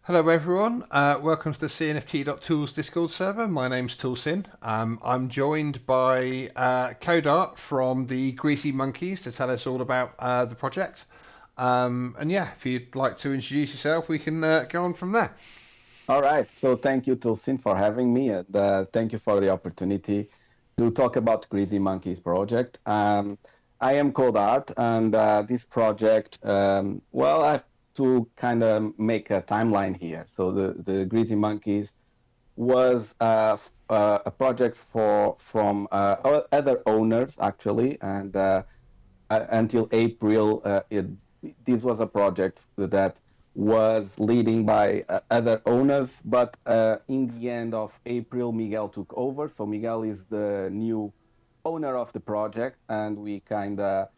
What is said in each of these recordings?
Hello everyone, welcome to the CNFT.tools Discord server. My name's ToolSin. I'm joined by Kodart from the Greasy Monkeys to tell us all about the project. And yeah, if you'd like to introduce yourself, we can go on from there. All right. So thank you, Toolsin, for having me. And thank you for the opportunity to talk about Greasy Monkeys project. I am Code Art, and this project, I have to kind of make a timeline here. So the Greasy Monkeys was a project from other owners, actually, and until April, this was a project that was leading by other owners, but in the end of April, Miguel took over. So Miguel is the new owner of the project, and we kind of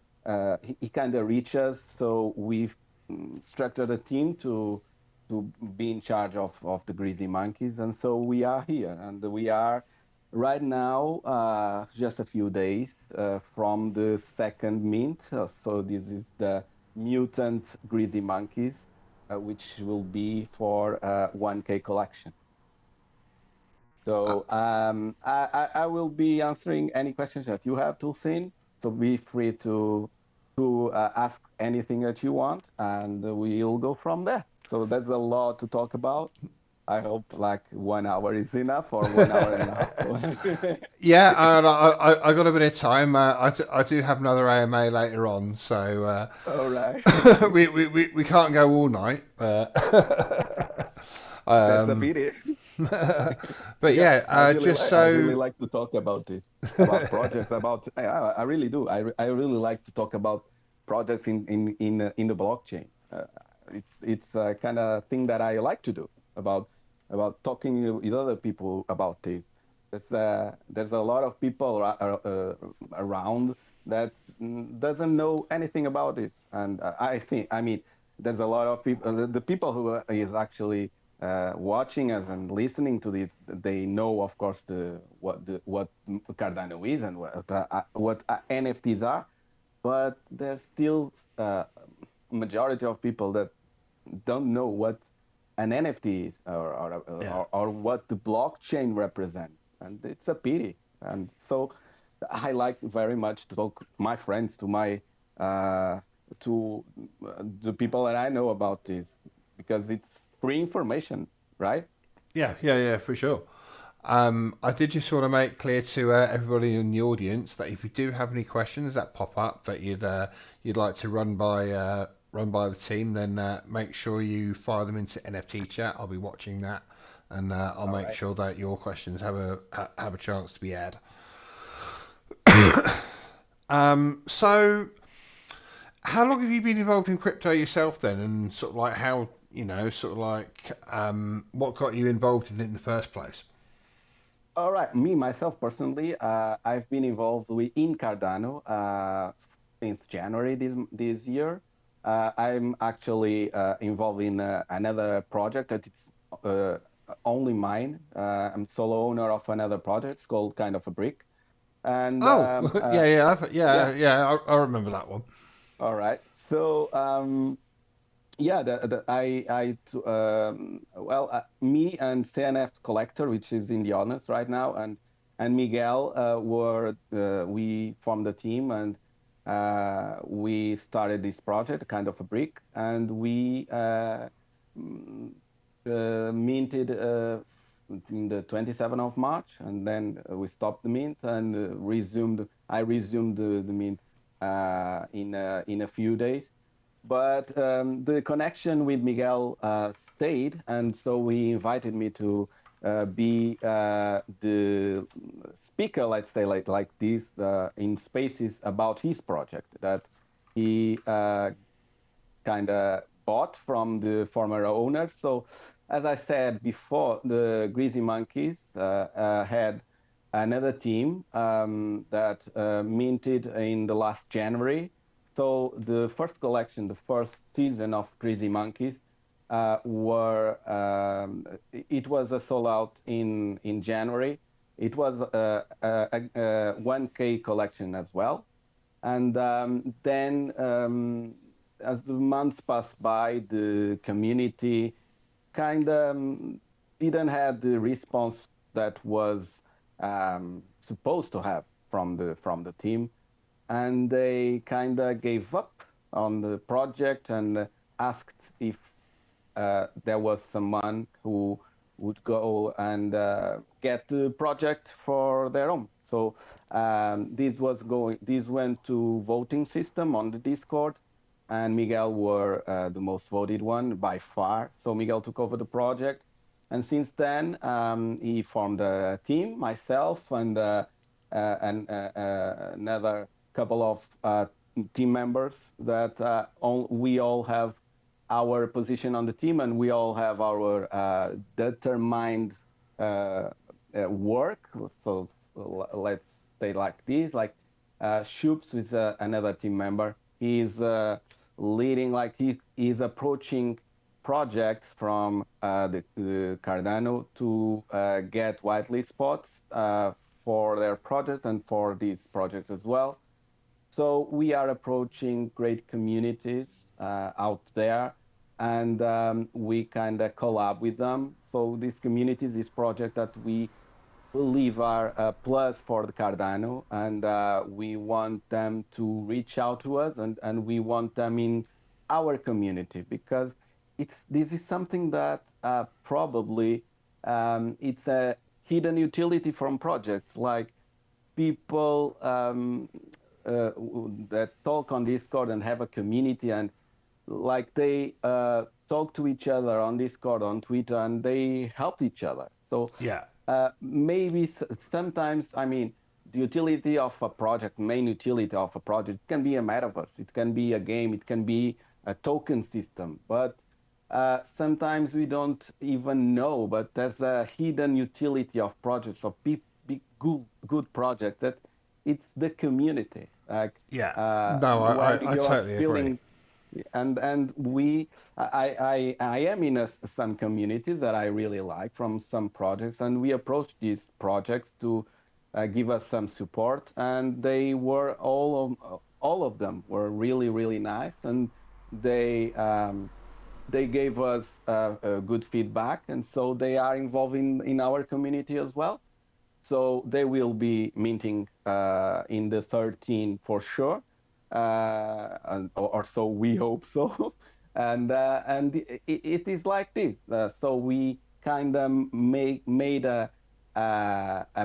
he kind of reached us. So we've structured a team to be in charge of the Greasy Monkeys, and so we are here, and we are right now, just a few days from the second mint. So this is the mutant Greasy Monkeys, which will be for 1K collection. Uh, So I will be answering any questions that you have, Tulsin. So be free to ask anything that you want, and we'll go from there. So there's a lot to talk about. I hope like 1 hour is enough or 1 hour and a half. yeah, I got a bit of time. I do have another AMA later on, so All right. we can't go all night. That's a Um, pity. but Yeah, yeah, just I really so like to talk about this, about projects, about I really do. I really like to talk about projects in the blockchain. It's a kind of thing that I like to do about talking with other people about this. There's a lot of people around that doesn't know anything about this, and I mean, there's a lot of people. The people who is actually watching us and listening to this, they know, of course, what Cardano is and what NFTs are, but there's still majority of people that don't know what an NFT is yeah. or what the blockchain represents, and it's a pity. And so I like very much to talk to my friends, uh, to the people that I know about this, because it's free information, right? Yeah, for sure. I did just want to make clear to everybody in the audience that if you do have any questions that pop up that you'd like to run by the team, then make sure you fire them into NFT chat. I'll be watching that, and I'll All make right. sure that your questions have a chance to be aired. So, how long have you been involved in crypto yourself then, and sort of like how what got you involved in it in the first place? All right. Me, myself, personally, I've been involved in Cardano since January this year. I'm actually involved in another project that it's uh, only mine. I'm solo owner of another project. It's called Kind of a Brick. And Oh, yeah, I remember that one. all right. So yeah, me and CNF Collector, which is in the honors right now, and Miguel we formed a team, and we started this project, kind of a brick, and we mm, minted in the 27th of March, and then we stopped the mint and resumed. I resumed the mint in a few days, but the connection with Miguel stayed, and so he invited me to be the speaker, let's say, like this, in spaces about his project that he kind of bought from the former owner. So, as I said before, the Greasy Monkeys had another team that minted in the last January. So the first collection, the first season of Greasy Monkeys, were it was a sold out in January. It was a 1K collection as well, and then as the months pass by, the community kind of didn't have the response that was supposed to have from the team, and they kind of gave up on the project and asked if there was someone who would go and get the project for their own. So this went to voting system on the Discord, and Miguel were the most voted one by far. So Miguel took over the project, and since then he formed a team, myself and another couple of team members that we all have our position on the team, and we all have our determined uh, work. So let's say like this, like Shoops is another team member. He's leading, like he is approaching projects from the Cardano to get whitelist spots for their project and for this project as well. So we are approaching great communities out there, and we kind of collab with them. So these communities, this project that we believe are a plus for the Cardano, and we want them to reach out to us, and we want them in our community, because this is something that probably it's a hidden utility from projects, like people that talk on Discord and have a community, and like they talk to each other on Discord, on Twitter, and they help each other. So Yeah, maybe sometimes, I mean, the utility of a project, main utility of a project, can be a metaverse, it can be a game, it can be a token system, but sometimes we don't even know. But there's a hidden utility of projects, of big good projects, that it's the community. Like yeah. No, when I you're totally agree. feeling, and we I am in some communities that I really like from some projects, and we approach these projects to give us some support, and they were all of them were really nice, and they um, they gave us good feedback, and so they are involved in our community as well. So they will be minting in the 13 for sure, or so we hope so. And it is like this. So we kind of made a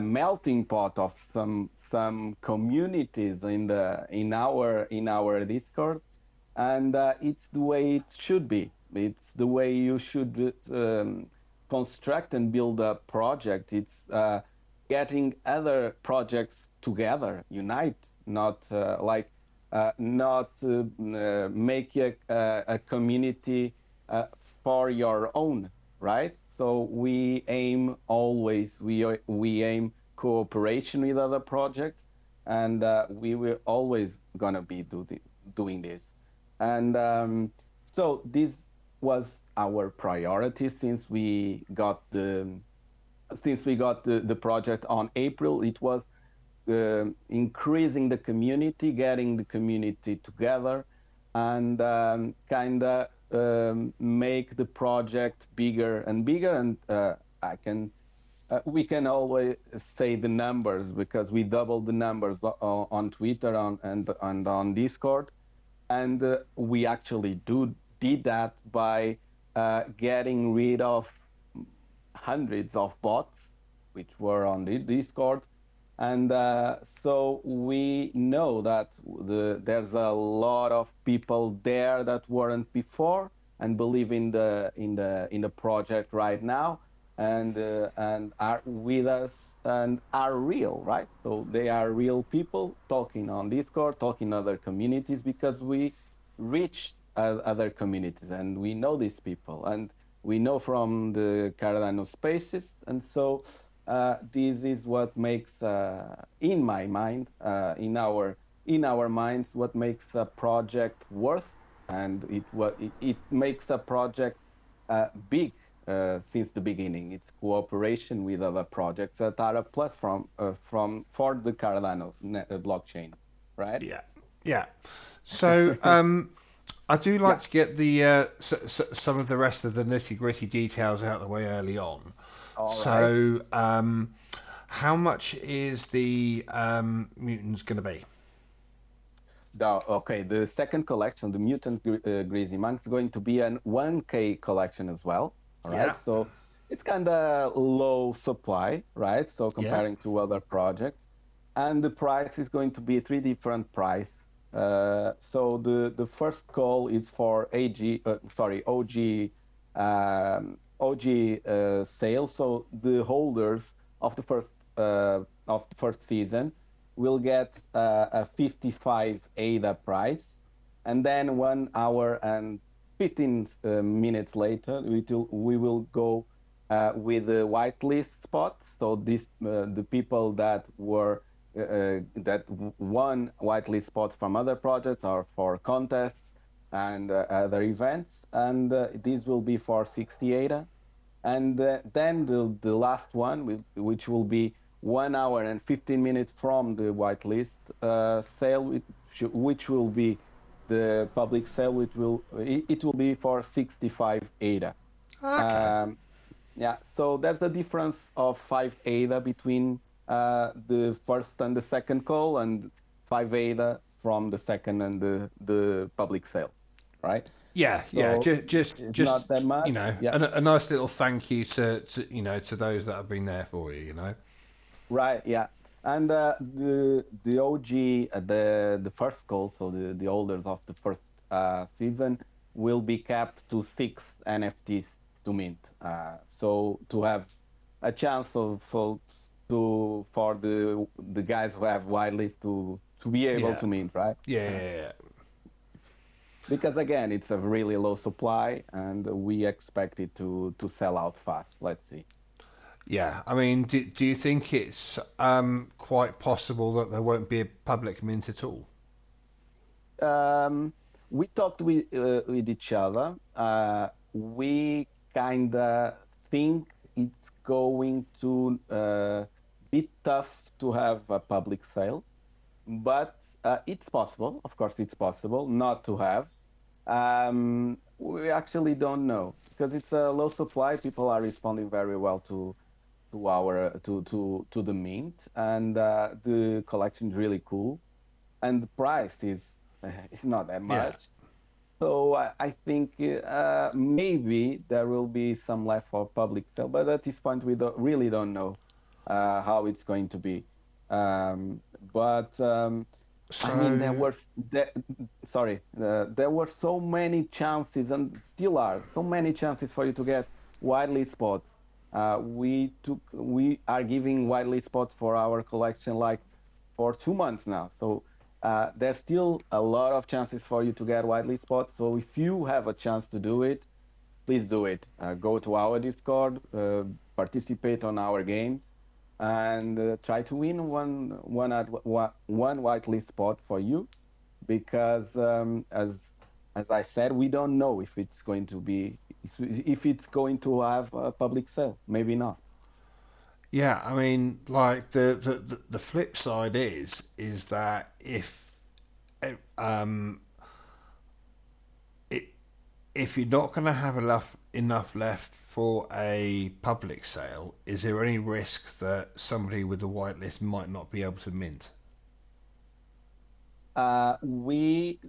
melting pot of some communities in our Discord, and it's the way it should be. It's the way you should construct and build a project. It's getting other projects together, unite, not not make a community for your own, right? So we aim always, we aim cooperation with other projects, and we will always gonna be doing this. And so this was our priority since we got the project on April. It was increasing the community, getting the community together, and kind of make the project bigger and bigger. And I can we can always say the numbers, because we doubled the numbers on Twitter and on Discord, and we actually did that by getting rid of hundreds of bots which were on the Discord, and so we know that there's a lot of people there that weren't before and believe in the project right now, and are with us and are real, right? So they are real people talking on Discord, talking other communities, because we reach other communities and we know these people, and we know from the Cardano spaces. And so this is what makes, in my mind, in our minds, what makes a project worth, and it makes a project big since the beginning. It's cooperation with other projects that are a plus from for the Cardano blockchain, right? Yeah, yeah. So I do Yeah. like to get the some of the rest of the nitty gritty details out of the way early on. All right. So, how much is the mutants going to be? Okay, the second collection, the Mutant Greasy Monks, is going to be an 1K collection as well. All Yeah, right, so it's kind of low supply, right? So yeah. comparing to other projects, and the price is going to be three different price. So the first call is for OG sale. So the holders of the first season will get a 55 ADA price, and then 1 hour and 15 minutes later, we will go with the whitelist spots. So the people that won whitelist spots from other projects or for contests and other events, and this will be for 60 ADA. And then the last one, which will be 1 hour and 15 minutes from the whitelist sale, which will be the public sale, it will be for 65 ADA. Okay. Um, yeah, so there's a difference of 5 ADA between the first and the second call, and 5 ADA from the second and the public sale, right? Yeah, yeah. So Just, it's not that you much. know, Yeah. a nice little thank you to to those that have been there for you. You know. Right, yeah. And the OG, the first call, so the holders of the first season will be capped to 6 NFTs to mint. So to have a chance of for the guys who have whitelist to be able Yeah, to mint, right? yeah, yeah, yeah. Because again, it's a really low supply, and we expect it to sell out fast. Let's see. Yeah, I mean, do you think it's quite possible that there won't be a public mint at all? Um, we talked with each other. We kind of think it's going to be tough to have a public sale, but it's possible. Of course, it's possible not to have. We actually don't know because it's a low supply. People are responding very well to the mint, and the collection is really cool, and the price is not that Yeah, much. So I think maybe there will be some left for public sale, but at this point we really don't know how it's going to be. But I mean, so there were so many chances, and still are so many chances for you to get widely spots. We are giving widely spots for our collection like for 2 months now. So there's still a lot of chances for you to get widely spots. So if you have a chance to do it, please do it. Go to our Discord, participate on our games, and try to win one whitelist spot for you. Because as I said, we don't know if it's going to have a public sale. Maybe not. yeah, I mean, like the flip side is that eh, um it, if you're not going to have enough left for a public sale, is there any risk that somebody with a whitelist might not be able to mint? We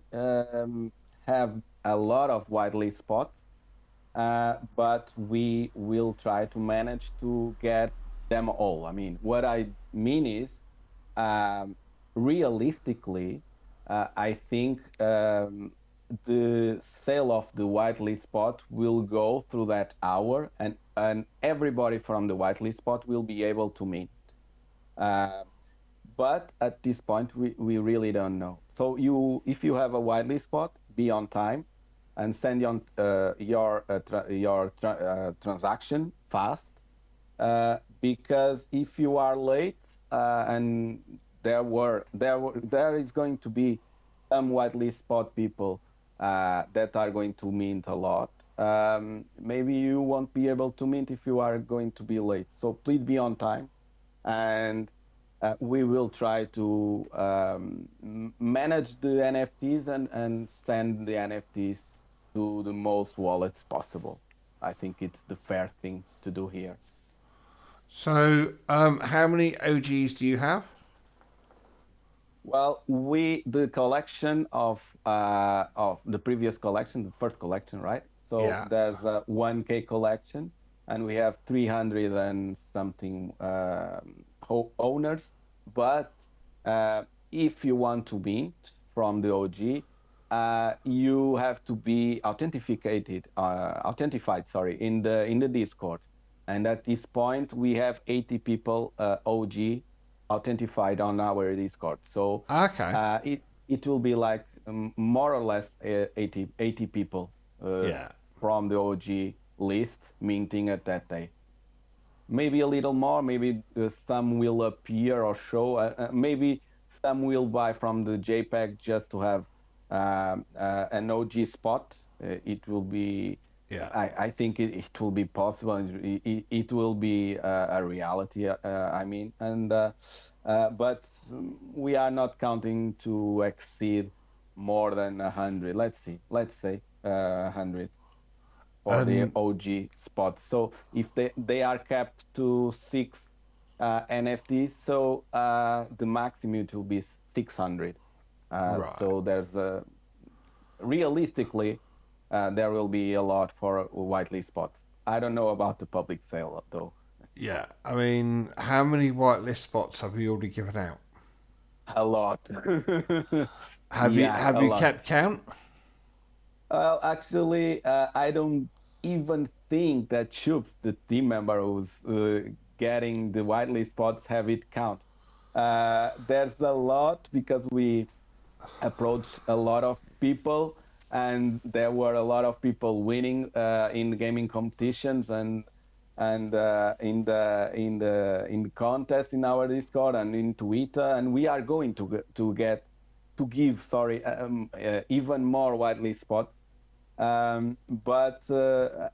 have a lot of whitelist spots, but we will try to manage to get them all. I mean, what I mean is, um, realistically, I think the sale of the whitelist spot will go through that hour, and everybody from the whitelist spot will be able to mint. Uh, but at this point, we really don't know. So if you have a whitelist spot, be on time and send on transaction fast. Because if you are late, and there is going to be some whitelist spot people that are going to mint a lot. Maybe you won't be able to mint if you are going to be late. So please be on time, and we will try to manage the NFTs and send the NFTs to the most wallets possible. I think it's the fair thing to do here. So, how many OGs do you have? Well, the collection of the previous collection, the first collection, right? So Yeah. there's a 1K collection, and we have 300 and something owners. But if you want to mint from the OG, you have to be authentified, sorry, in the Discord. And at this point, we have 80 people OG authentified on our Discord. So Okay. it will be like more or less 80 people Yeah. from the OG list minting at that day. Maybe a little more, maybe some will appear or show. Maybe some will buy from the JPEG just to have an OG spot. It will be, Yeah. I think it will be possible. It will be a reality. I mean, and but we are not counting to exceed more than 100. Let's see. Let's say 100 for the And OG spots. So if they are capped to six NFTs, so the maximum will be 600. right. So there's realistically there will be a lot for whitelist spots. I don't know about the public sale though. Yeah. I mean, how many whitelist spots have you already given out? A lot. Have you Yeah, have a you lot. kept count? Well, actually, I don't even think that Chups, the team member who's getting the whitelist spots, have it count. There's a lot because we approached a lot of people, and there were a lot of people winning in gaming competitions and in the contest in our Discord and in Twitter, and we are going to give sorry even more whitelist spots but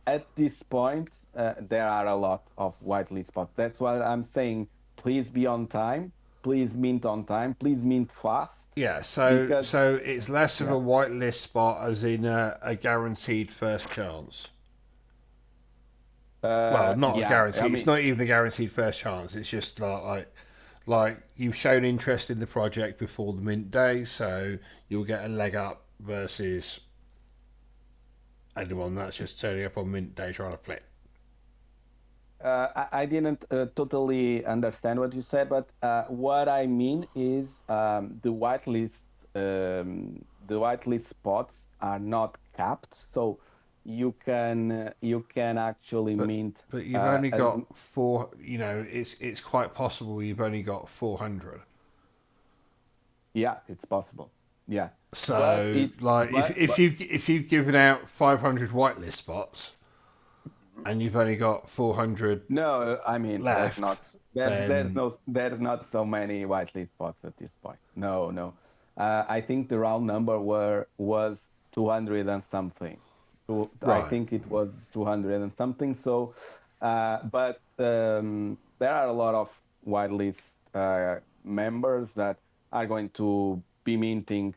at this point, there are a lot of whitelist spots. That's why I'm saying, please be on time, please mint on time, please mint fast, Yeah. So because so it's less of a yeah, whitelist spot as in a guaranteed first chance. Well, not a yeah. I guarantee. It's mean, not even a guaranteed first chance. It's just like you've shown interest in the project before the mint day, so you'll get a leg up versus anyone that's just turning up on mint day trying to flip. I didn't totally understand what you said, but what I mean is the whitelist spots are not capped, so you can actually But mint but you've only as got four. It's quite possible you've only got 400. yeah, it's possible. Yeah, but So it's like if you've given out 500 whitelist spots and you've only got 400 no, I mean there's left, not then there's not so many whitelist spots at this point. No, no. I think the round number was 200 and something. I right, think it was 200 and something. So, but there are a lot of whitelist members that are going to be minting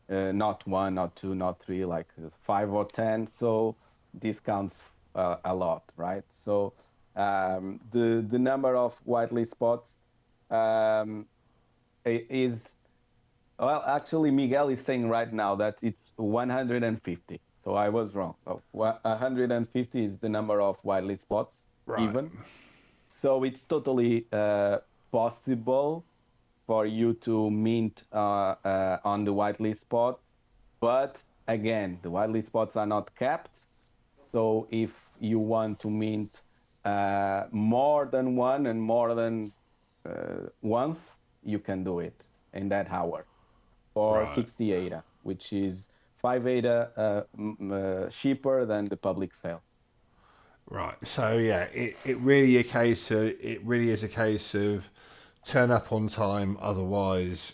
not one, not two, not three, like 5 or 10. So this counts a lot, right? So the number of whitelist spots um, is well, actually, Miguel is saying right now that it's 150. So I was wrong. So 150 is the number of whitelist spots right, given. So it's totally possible for you to mint on the whitelist spot. But again, the whitelist spots are not capped. So if you want to mint more than one and more than once, you can do it in that hour for right, 60 ADA, which is 5 ADA cheaper than the public sale. right. So yeah, it really is a case of turn up on time, otherwise.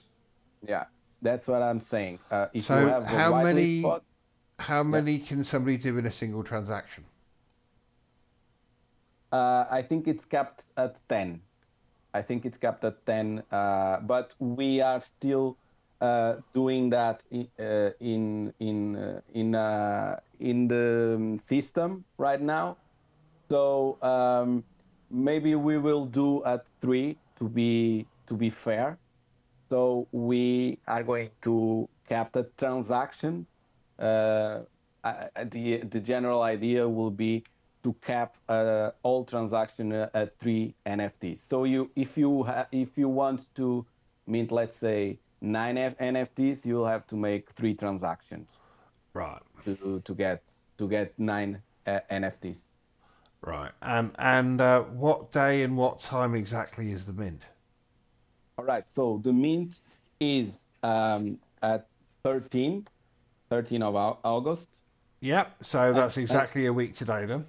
Yeah, that's what I'm saying. If you So have a whitelist spot, how yeah, many can somebody do in a single transaction? I think it's capped at 10. I think it's capped at 10, but we are still doing that in the system right now. So maybe we will do at 3 to be fair. So we are going to cap the transaction. Uh, the general idea will be to cap all transaction at 3 NFTs. So if you want to mint, let's say, 9 NFTs, you'll have to make 3 transactions Right. to get 9 NFTs. Right. And what day and what time exactly is the mint? All right. So the mint is at 13, 13 of August. Yep. So that's And exactly a week today then.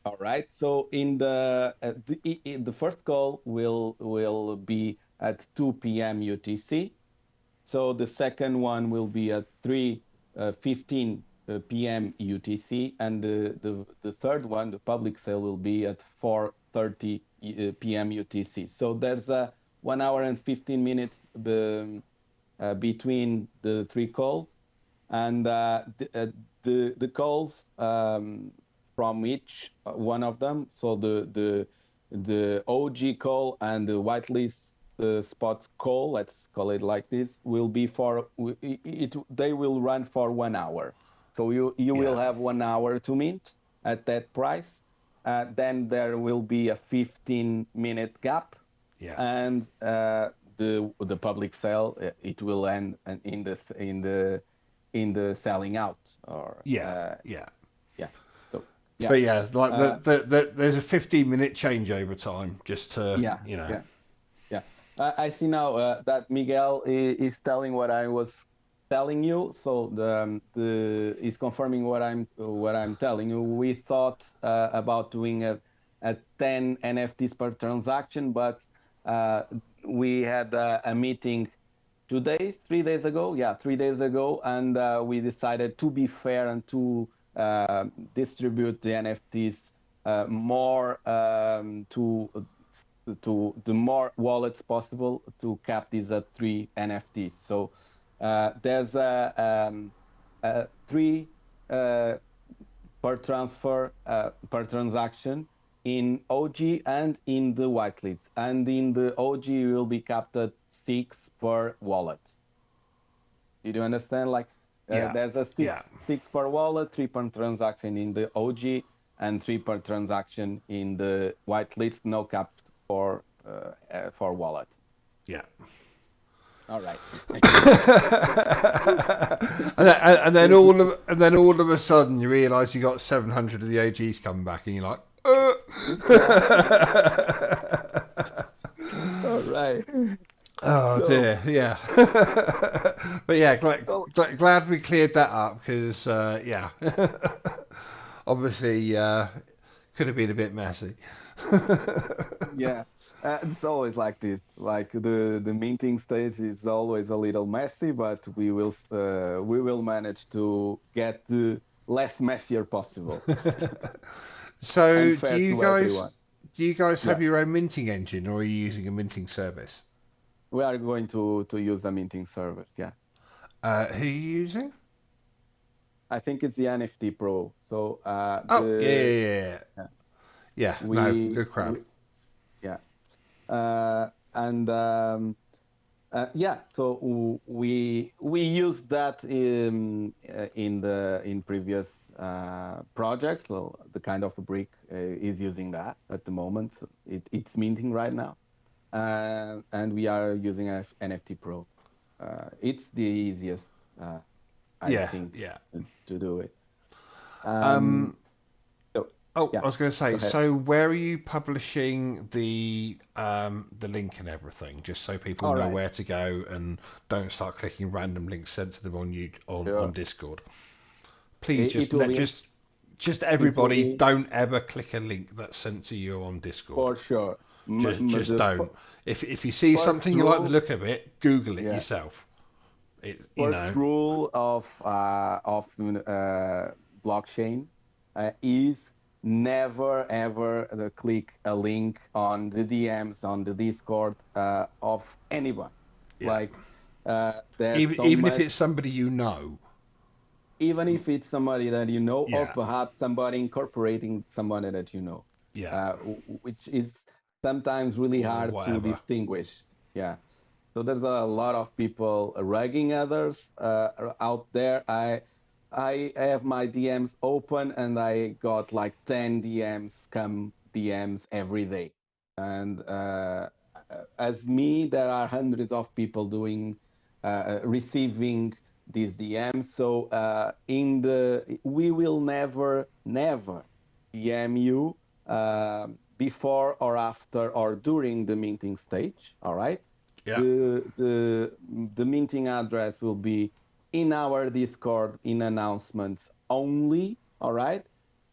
all right. So the first call will be at 2 p.m. UTC. So the second one will be at 3:15 p.m. UTC, and the third one, the public sale, will be at 4:30 p.m. UTC. So there's a 1 hour and 15 minutes between the 3 calls, and the calls from each one of them. So the OG call and the whitelist spots call, let's call it like this, will be for it. They will run for 1 hour. So you will Yeah. have 1 hour to mint at that price. Then there will be a 15-minute gap, Yeah. and the public sale, it will end in the selling out, or Yeah. Yeah. yeah. So yeah, But yeah, like uh, there's a 15-minute changeover time just to, yeah, yeah. Yeah, I see now that Miguel is telling what I was telling you. So the is confirming what I'm telling you. We thought about doing a 10 NFTs per transaction, but uh, we had a meeting 2 days, 3 days ago. Yeah, 3 days ago, and we decided to be fair and to distribute the NFTs more to the more wallets possible to cap these at 3 NFTs. So there's a three uh, per transfer per transaction in OG and in the whitelist. And in the OG, you will be capped at 6 per wallet. Did you understand? Like Yeah. there's a Yeah. six per wallet, 3 per transaction in the OG, and 3 per transaction in the whitelist. No cap for wallet. Yeah. All right. And then all of a sudden you realise you got 700 of the OGs coming back, and you're like, Yeah. All right. oh So, dear, yeah. But yeah, so glad we cleared that up because yeah, obviously could have been a bit messy. yeah, it's always like this. Like the minting stage is always a little messy, but we will manage to get the less messier possible and So fair to everyone. do you guys Yeah, have your own minting engine, or are you using a minting service? we are going to use the minting service. Yeah, Who are you using? I think it's the NFT Pro. So Oh yeah, yeah, the yeah, yeah. yeah, Yeah, no, we good crap. we yeah, and yeah, so we use that in previous projects. So the kind of brick is using that at the moment. So it's minting right now, and we are using NFT Pro. It's the easiest, I Yeah, think, yeah. to do it. Um, Um, so oh, yeah, I was going to go say. ahead. So, where are you publishing the link and everything, just so people All know right, where to go and don't start clicking random links sent to them on you on sure. Discord. Please It will be just it will everybody be don't ever click a link that's sent to you on Discord. for sure. Just The don't. If you see first something you like the rule, look of it, Google it yeah. yourself. It you First know. rule of blockchain is never ever click a link on the DMs on the Discord of anyone. Yeah. Like there's Even so even if much, it's somebody you know. even if it's somebody that you know, or Yeah. perhaps somebody incorporating somebody that you know, Yeah. which is sometimes really Or hard to whatever. distinguish. Yeah. So there's a lot of people ragging others out there. I have my DMs open and I got like 10 DMs come DMs every day. And as me, there are hundreds of people doing receiving these DMs. So in the we will never DM you before or after or during the minting stage. All right, Yeah. the minting address will be in our Discord in announcements only. All right,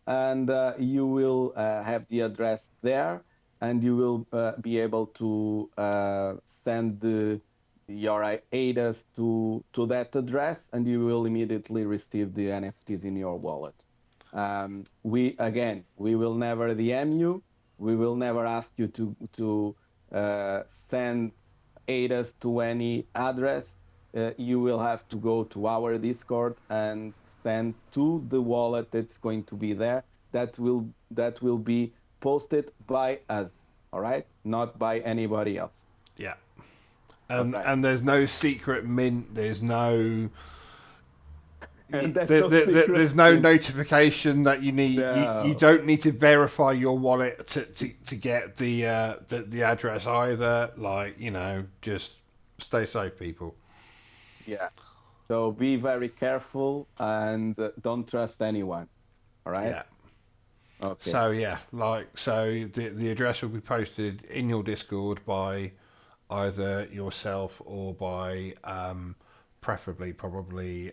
and you will have the address there, and you will be able to send your ADAs to that address, and you will immediately receive the NFTs in your wallet. We will never DM you. We will never ask you to send ADAs to any address. You will have to go to our Discord and send to the wallet that's going to be there. That will be posted by us. All right, not by anybody else. Yeah. Okay, And there's no secret mint. There's no and that's no secret. there's no notification that you need. You No, don't need to verify your wallet to get the address either. Like just stay safe, people. yeah. So be very careful and don't trust anyone. All right. Yeah. Okay. So yeah, so the address will be posted in your Discord by either yourself or by preferably probably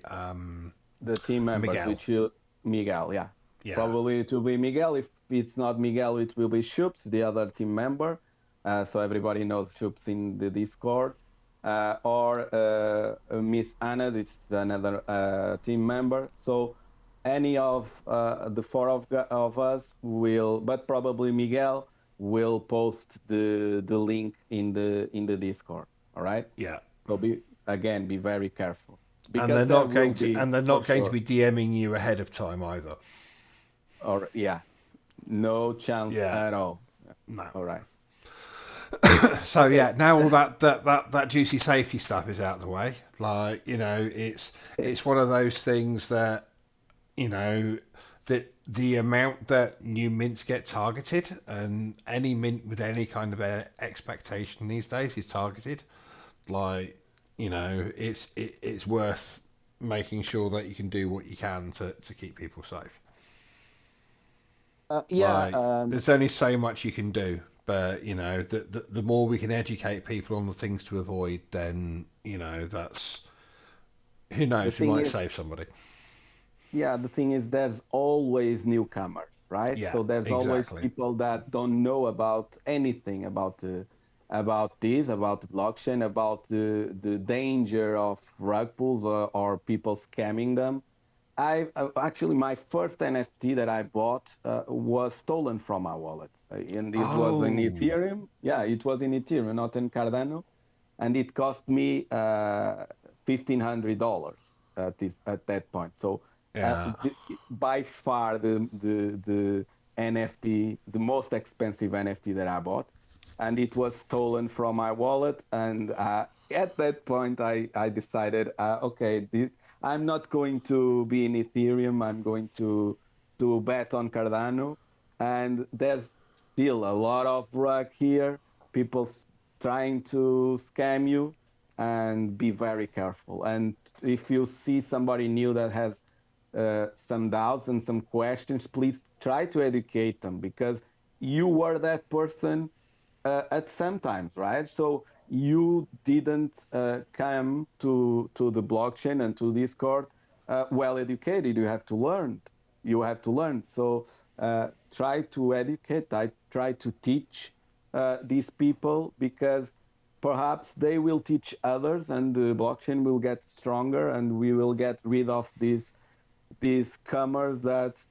The team members, Miguel. which you, Miguel, yeah. Yeah. Probably it will be Miguel. If it's not Miguel, it will be Shoops, the other team member. So everybody knows Shoops in the Discord. Or Miss Anna, which is another team member. So any of the four of us will, but probably Miguel will post the link in the Discord. All right. Yeah. So be very careful And because there will be they're for not going to sure. be DMing you ahead of time either. Or yeah, no chance Yeah. at all. No. All right. So Okay. yeah, now all that juicy safety stuff is out of the way. Like it's one of those things that that the amount that new mints get targeted, and any mint with any kind of expectation these days is targeted. Like it's worth making sure that you can do what you can to keep people safe. Yeah. Like there's only so much you can do, but the more we can educate people on the things to avoid, then that's who The knows, we thing might is, save somebody. yeah, the thing is, there's always newcomers, right? Yeah, So there's always exactly. people that don't know about anything about this, about the blockchain, about the danger of rug pulls or people scamming them. I actually my first NFT that I bought was stolen from my wallet, and this was in Oh, Ethereum. Yeah, it was in Ethereum, not in Cardano, and it cost me $1,500 at that point. So yeah, by far the NFT, the most expensive NFT that I bought, and it was stolen from my wallet. And at that point, I decided, okay, I'm not going to be in Ethereum. I'm going to bet on Cardano, and there's still a lot of rug here. People trying to scam you, and be very careful. And if you see somebody new that has some doubts and some questions, please try to educate them because you were that person at some times, right? So you didn't come to the blockchain and to Discord well educated. You have to learn. You have to learn. So try to educate. I try to teach these people because perhaps they will teach others, and the blockchain will get stronger, and we will get rid of these comers that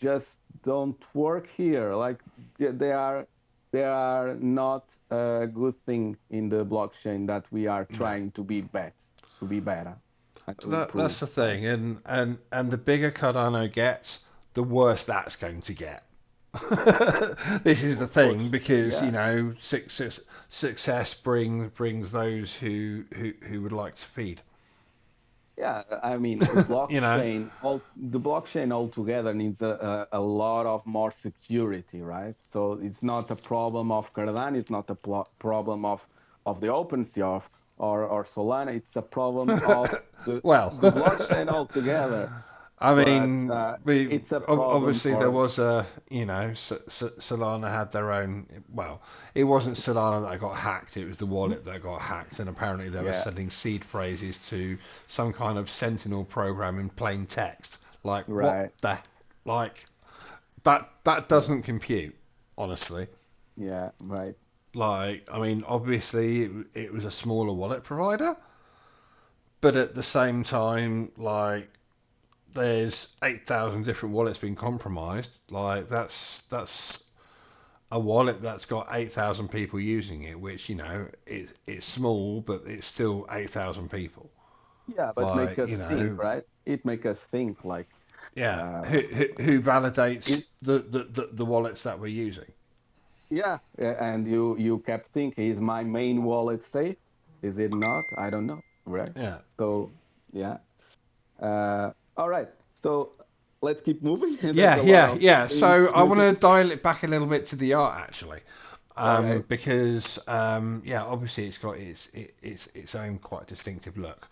just don't work here. Like they are not a good thing in the blockchain that we are Yeah. trying to be better and to That's improve, the right? thing, and the bigger Cardano gets, the worse that's going to get. This is the For thing because yeah. success brings those who would like to feed. Yeah, I mean You know, the blockchain altogether needs a lot of more security, right? So it's not a problem of Cardano, it's not a problem of the OpenSea or Solana, it's a problem of well, the blockchain altogether. I But mean, we it's a problem obviously there for was a Solana had their own. Well, it wasn't Solana that got hacked; it was the wallet that got hacked, and apparently they were yeah, sending seed phrases to some kind of Sentinel program in plain text. Like what right. the like that Yeah, doesn't compute, honestly. yeah, right. Like, I mean, obviously it was a smaller wallet provider, but at the same time, like there's 8,000 different wallets being compromised. Like that's a wallet that's got 8,000 people using it, which it's small, but it's still 8,000 people. Yeah, but make Like us think, right? It make us think like yeah, uh, who it validates the wallets that we're using? yeah, and you kept thinking, is my main wallet safe? Is it not? I don't know, right? Yeah, So yeah. All right. So let's keep moving. There's yeah, a lot yeah, of yeah. things So I to want to do. dial it back a little bit to the art actually. All right. Because yeah, obviously it's got its own quite distinctive look.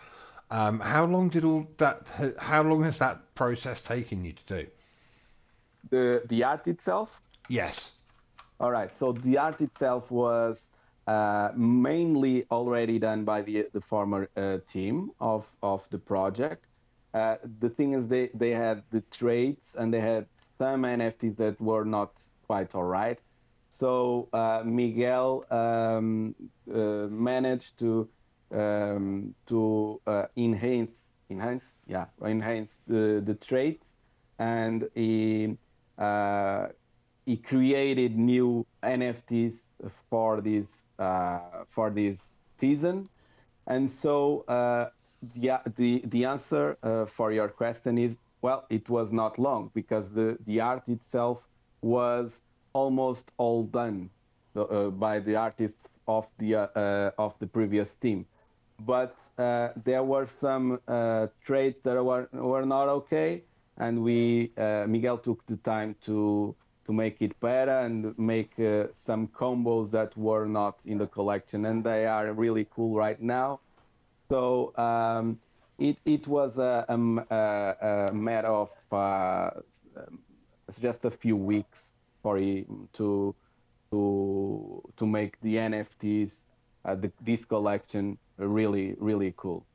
How long did all that? How long has that process taken you to do? The art itself. Yes. All right. So the art itself was mainly already done by the former team of the project. The thing is, they had the traits and they had some NFTs that were not quite all right. So Miguel managed to enhance the traits, and uh, he created new NFTs for this season. And so the answer for your question is, well, it was not long because the art itself was almost all done by the artists of the previous team. But there were some traits that were not okay, and we Miguel took the time to make it better and make some combos that were not in the collection, and they are really cool right now. So it was a matter of just a few weeks for him to make the NFTs, this collection really cool.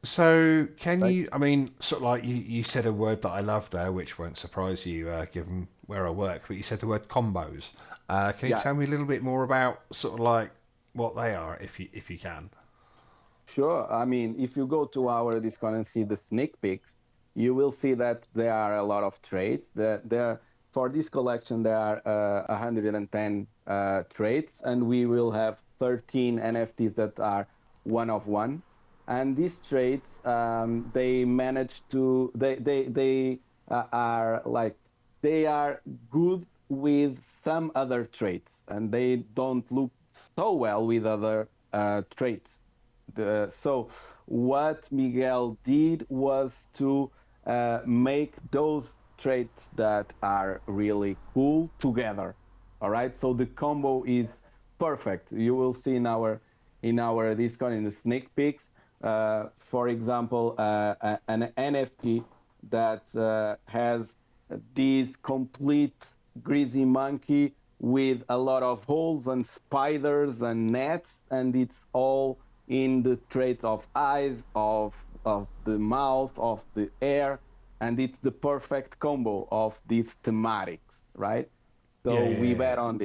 So can Right? you? I mean, sort of like you said a word that I love there, which won't surprise you, given where I work. But you said the word combos. Can you Yeah, tell me a little bit more about sort of like what they are, if you can? sure. I mean, if you go to our Discord and see the sneak peeks, you will see that there are a lot of traits. There for this collection there are 110 traits, and we will have 13 NFTs that are one of one. And these traits, they manage to they are like they are good with some other traits, and they don't look so well with other traits. So what Miguel did was to make those traits that are really cool together. All right. So the combo is perfect. You will see in our Discord in the sneak peeks. For example, an NFT that has this complete greasy monkey with a lot of holes and spiders and nets, and it's all in the traits of eyes, of the mouth, of the air, and it's the perfect combo of these thematics, right? Yeah, So yeah, we yeah, bet yeah. on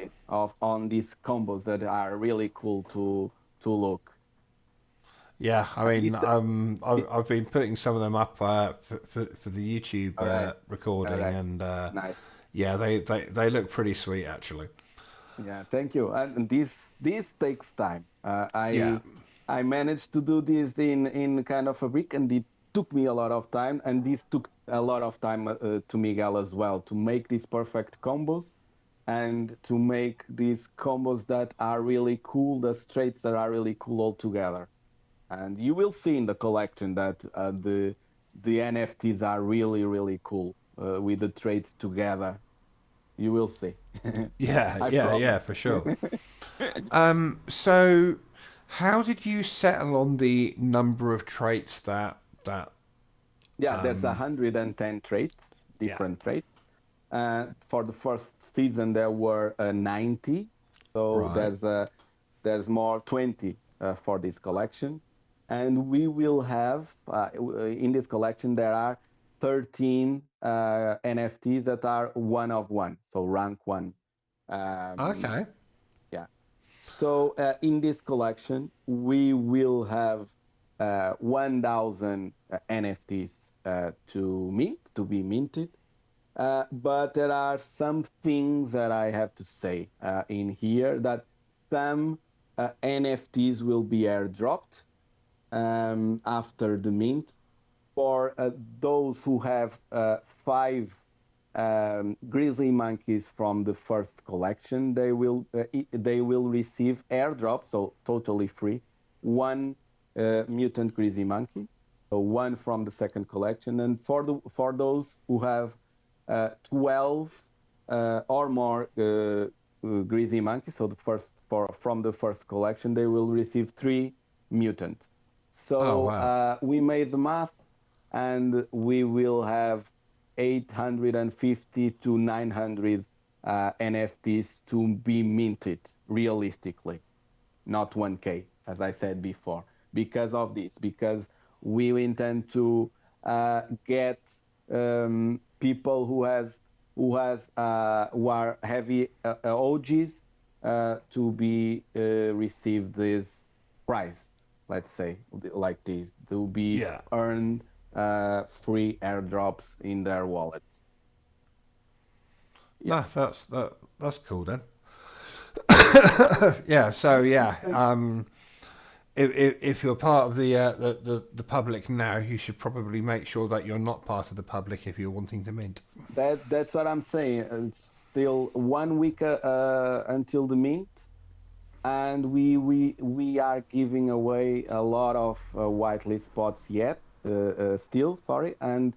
on these combos that are really cool to look. Yeah, I mean, It's I've been putting some of them up for the YouTube all right, all recording, right, and nice. yeah, they look pretty sweet actually. Yeah, thank you. And this takes time. Yeah, I managed to do this in kind of a week, and it took me a lot of time. And this took a lot of time to Miguel as well to make these perfect combos and to make these combos that are really cool, the straights that are really cool all together. And you will see in the collection that the NFTs are really really cool with the traits together. You will see. yeah, I yeah, yeah, promise. for sure. So how did you settle on the number of traits that Yeah, there's um 110 traits, yeah, different traits. For the first season, there were 90. So right. there's more 20 for this collection, and we will have in this collection there are 13 NFTs that are one of one, so rank one. Um, Okay. yeah. So in this collection, we will have 1,000 NFTs to be minted. But there are some things that I have to say in here that some NFTs will be airdropped after the mint for those who have five Greasy Monkeys from the first collection, they will receive airdrop, so totally free, one mutant Greasy Monkey, so one from the second collection, and for those who have 12 or more Greasy Monkeys, so the first for from the first collection, they will receive three mutant. Oh So wow. we made the math, and we will have 850 to 900 NFTs to be minted realistically, not 1K, as I said before, because of this, because we intend to get people who are heavy OGs to be receive this prize, let's say like this, to be Yeah. earned free airdrops in their wallets. Yeah. No, that's cool then. Yeah. So yeah. If you're part of the public now, you should probably make sure that you're not part of the public if you're wanting to mint. That's what I'm saying. It's still 1 week until the mint, and we are giving away a lot of whitelist spots yet. Still, sorry, and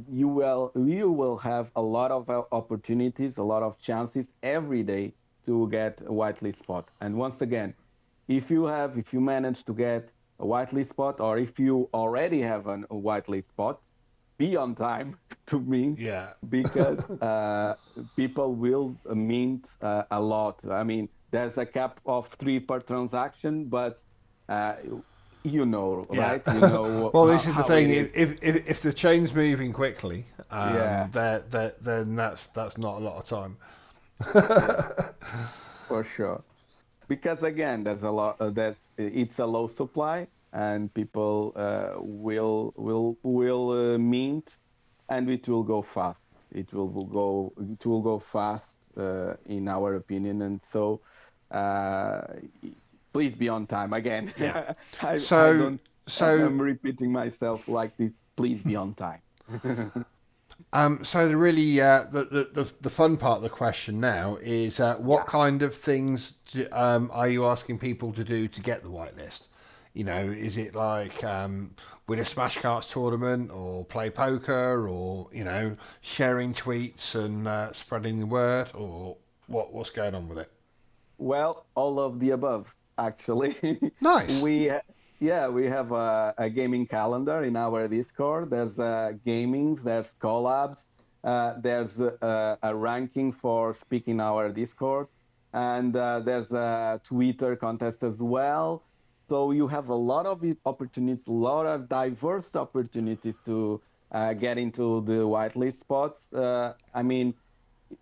you will have a lot of opportunities, a lot of chances every day to get a whitelist spot. And once again, if you manage to get a whitelist spot, or if you already have a whitelist spot, be on time to mint, Yeah. because people will mint a lot. I mean, there's a cap of three per transaction, but uh, you know, Yeah. right? You know Well, this is the how thing. it is. If the chain's moving quickly, Yeah, then that's not a lot of time. yeah, for sure. Because again, there's a lot. That's it's a low supply, and people will mint, and it will go fast. It will go fast, in our opinion. And so, uh, please be on time. Again, Yeah. I So don't. so I'm repeating myself like this. Please be on time. so the really the fun part of the question now is what Yeah. kind of things are you asking people to do to get the whitelist? You know, is it like win a Smash Cards tournament or play poker or sharing tweets and spreading the word or what's going on with it? Well, all of the above, actually. Nice. we yeah, we have a gaming calendar in our Discord. There's gamings, there's collabs, there's a ranking for speaking our Discord, and there's a Twitter contest as well. So you have a lot of opportunities, a lot of diverse opportunities to get into the whitelist spots. I mean,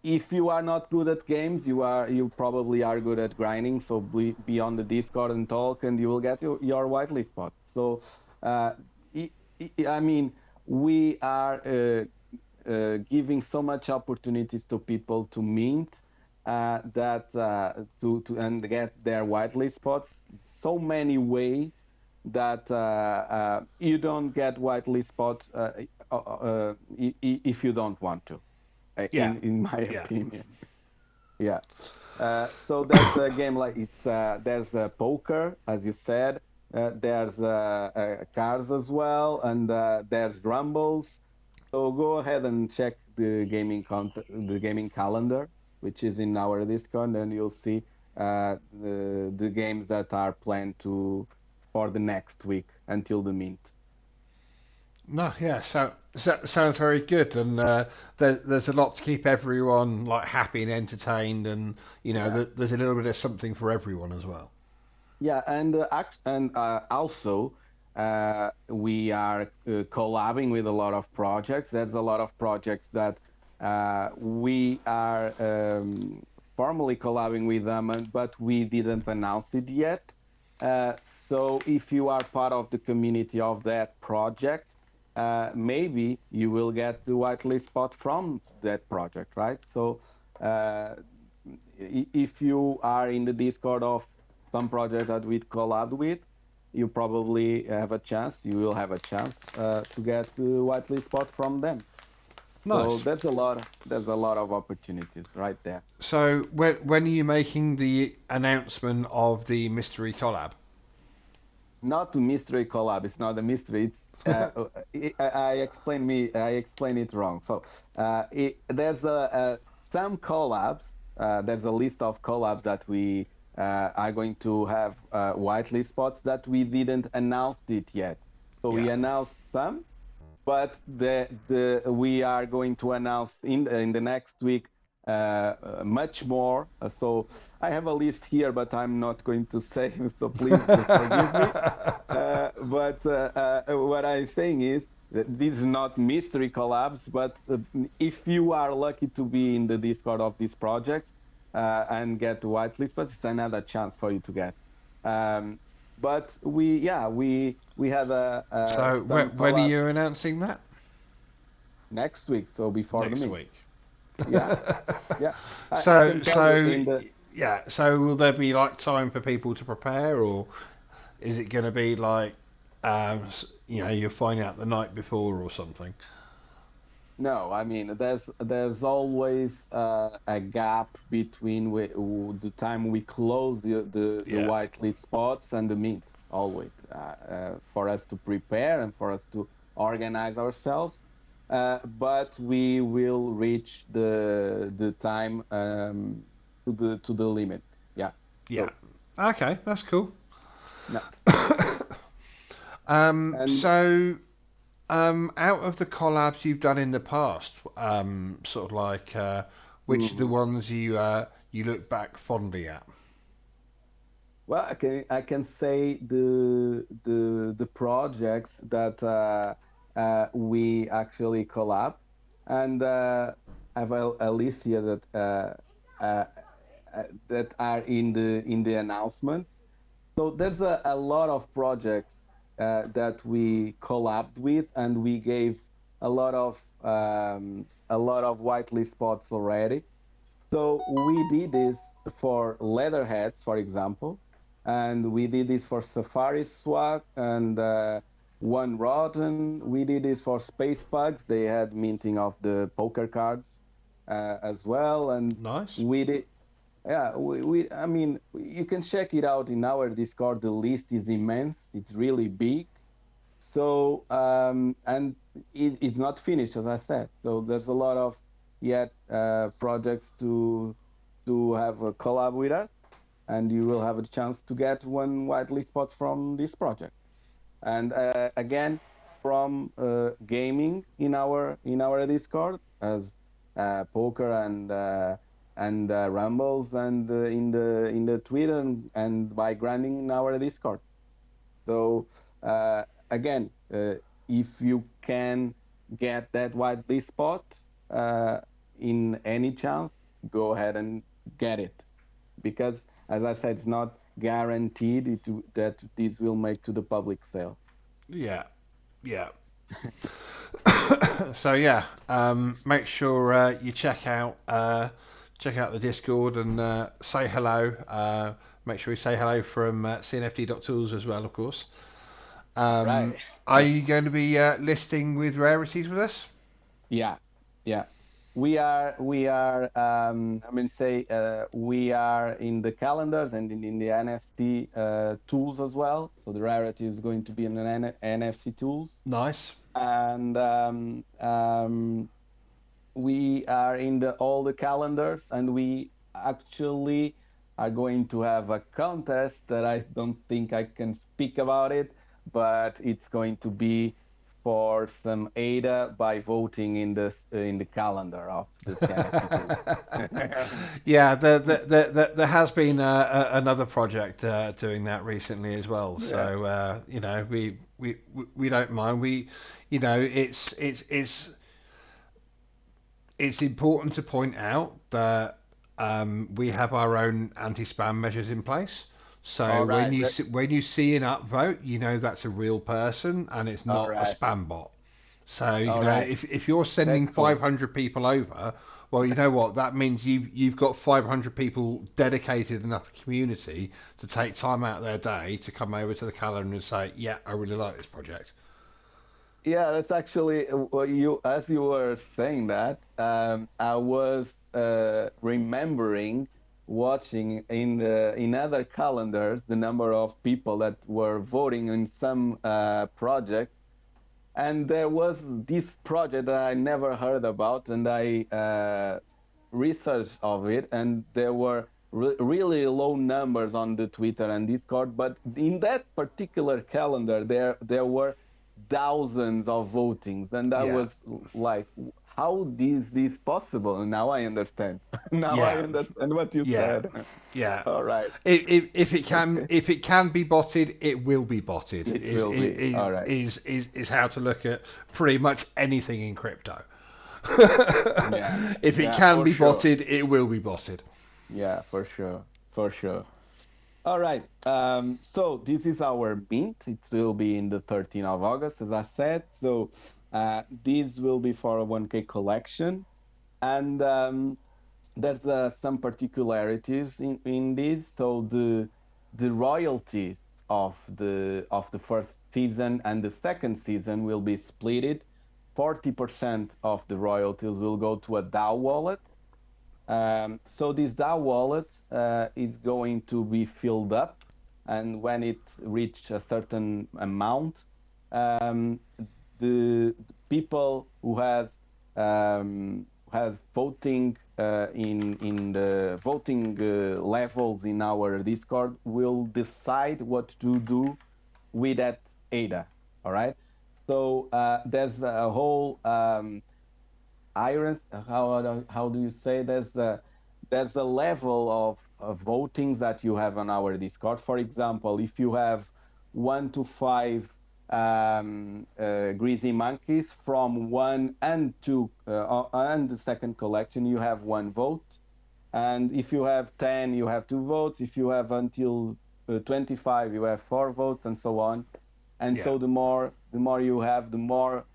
if you are not good at games, you probably are good at grinding. So be on the Discord and talk, and you will get your whitelist spot. So uh, I mean, we are giving so much opportunities to people to mint that to and get their whitelist spots. So many ways that you don't get whitelist spots if you don't want to, Yeah, in my yeah. opinion. Yeah. So there's a game like there's poker, as you said. There's cars as well, and there's rumbles. So go ahead and check the gaming calendar, which is in our Discord, and you'll see the games that are planned to for the next week until the mint. No, yeah, sounds very good, and there's a lot to keep everyone like happy and entertained, and Yeah. there's a little bit of something for everyone as well. Yeah, and also we are collabing with a lot of projects. There's a lot of projects that we are formally collabing with them, but we didn't announce it yet. So if you are part of the community of that project, maybe you will get the whitelist spot from that project, right? So uh, if you are in the Discord of some project that we collabed with, you probably have a chance. You will have a chance to get the whitelist spot from them. So Nice. there's a lot of opportunities right there. So when are you making the announcement of the mystery collab? Not a mystery collab. It's not a mystery. It's I explain it wrong. So there's some collabs. There's a list of collabs that we are going to have whitelist spots that we didn't announce it yet. So we Yeah. announced some, but the we are going to announce in the next week much more. So I have a list here, but I'm not going to say. So please forgive me. But what I'm saying is that this is not mystery collabs, but if you are lucky to be in the Discord of these projects and get whitelist, but it's another chance for you to get. Um, but we have So some when are collab you announcing that? next week, so before the Next mint. week. Yeah, yeah. I So can tell you so in the yeah. So will there be like time for people to prepare, or is it going to be like you'll find out the night before or something? No, I mean there's always a gap between the time we close the Yeah. whitelist spots and the mint. Always for us to prepare and for us to organize ourselves. But we will reach the time to the limit. Yeah. Yeah. So Okay, that's cool. no, Um, and so out of the collabs you've done in the past, sort of like which are the mhm. ones you look back fondly at? Well, I can say the projects that we actually collab, and I have a list here uh, that are in the announcement. So there's a lot of projects that we collabed with, and we gave a lot of whitelist spots already. So we did this for Leatherheads, for example, and we did this for Safari Swag and One Rotten. We did this for Space Pugs. They had minting of the poker cards as well, and Nice. we did. Yeah, I mean, you can check it out in our Discord. The list is immense. It's really big. So, and it's not finished, as I said. So there's a lot of yet projects to have a collab with us, and you will have a chance to get one whitelist spot from this project. And again, from gaming in our Discord as poker and rumbles and in the Twitter and by grinding in our Discord. So again, if you can get that whitelist spot, uh, in any chance, go ahead and get it, because as I said, it's not guaranteed that this will make to the public sale. Yeah, yeah. So yeah, make sure you check out the Discord and say hello. Make sure you say hello from cnft.tools as well, of course. All right. Are you going to be listing with rarities with us? Yeah, yeah. I mean, say, we are in the calendars and in the NFC tools as well. So the rarity is going to be in the NFC tools. Nice. And we are in all the calendars, and we actually are going to have a contest that I don't think I can speak about it, but it's going to be for some ADA by voting in the calendar of the CNFT tools. Yeah, there has been another project doing that recently as well. Yeah. So you know, we don't mind. You know, it's important to point out that we have our own anti-spam measures in place. All So right. when you see an upvote, you know that's a real person and it's All not a right. spam bot. So you All know right. if you're sending That's cool. 500 people over, well, you know what that means. You've got 500 people dedicated enough to the community to take time out of their day to come over to the calendar and say, yeah, I really like this project. Yeah, that's actually what as you were saying that, I was remembering watching in other calendars the number of people that were voting in some projects, and there was this project that I never heard about, and I researched of it, and there were really low numbers on the Twitter and Discord. But in that particular calendar, there were thousands of votings, and I Yeah, was like, "How is this possible?" And now I understand. Now I yeah, understand what you yeah, said. yeah. All right. Okay. If it can be botted, it will be botted. It will be. All right. Is how to look at pretty much anything in crypto. Yeah. If it Yeah, can for be sure. botted, it will be botted. Yeah, for sure. For sure. All right. So this is our mint. It will be in the 13th of August, as I said. So this will be for a 1K collection. And there's some particularities in this. So the royalties of the first season and the second season will be splitted. 40% of the royalties will go to a DAO wallet, so this DAO wallet is going to be filled up, and when it reaches a certain amount, um, the people who has voting in the voting levels in our Discord will decide what to do with that ADA. All right. So there's a whole irons. How do you say, there's a level of votings that you have on our Discord. For example, if you have 1 to 5 Greasy Monkeys from 1 and 2 and the second collection, you have 1 vote. And if you have 10, you have 2 votes. If you have until 25, you have 4 votes, and so on. And Yeah, so the more you have, the more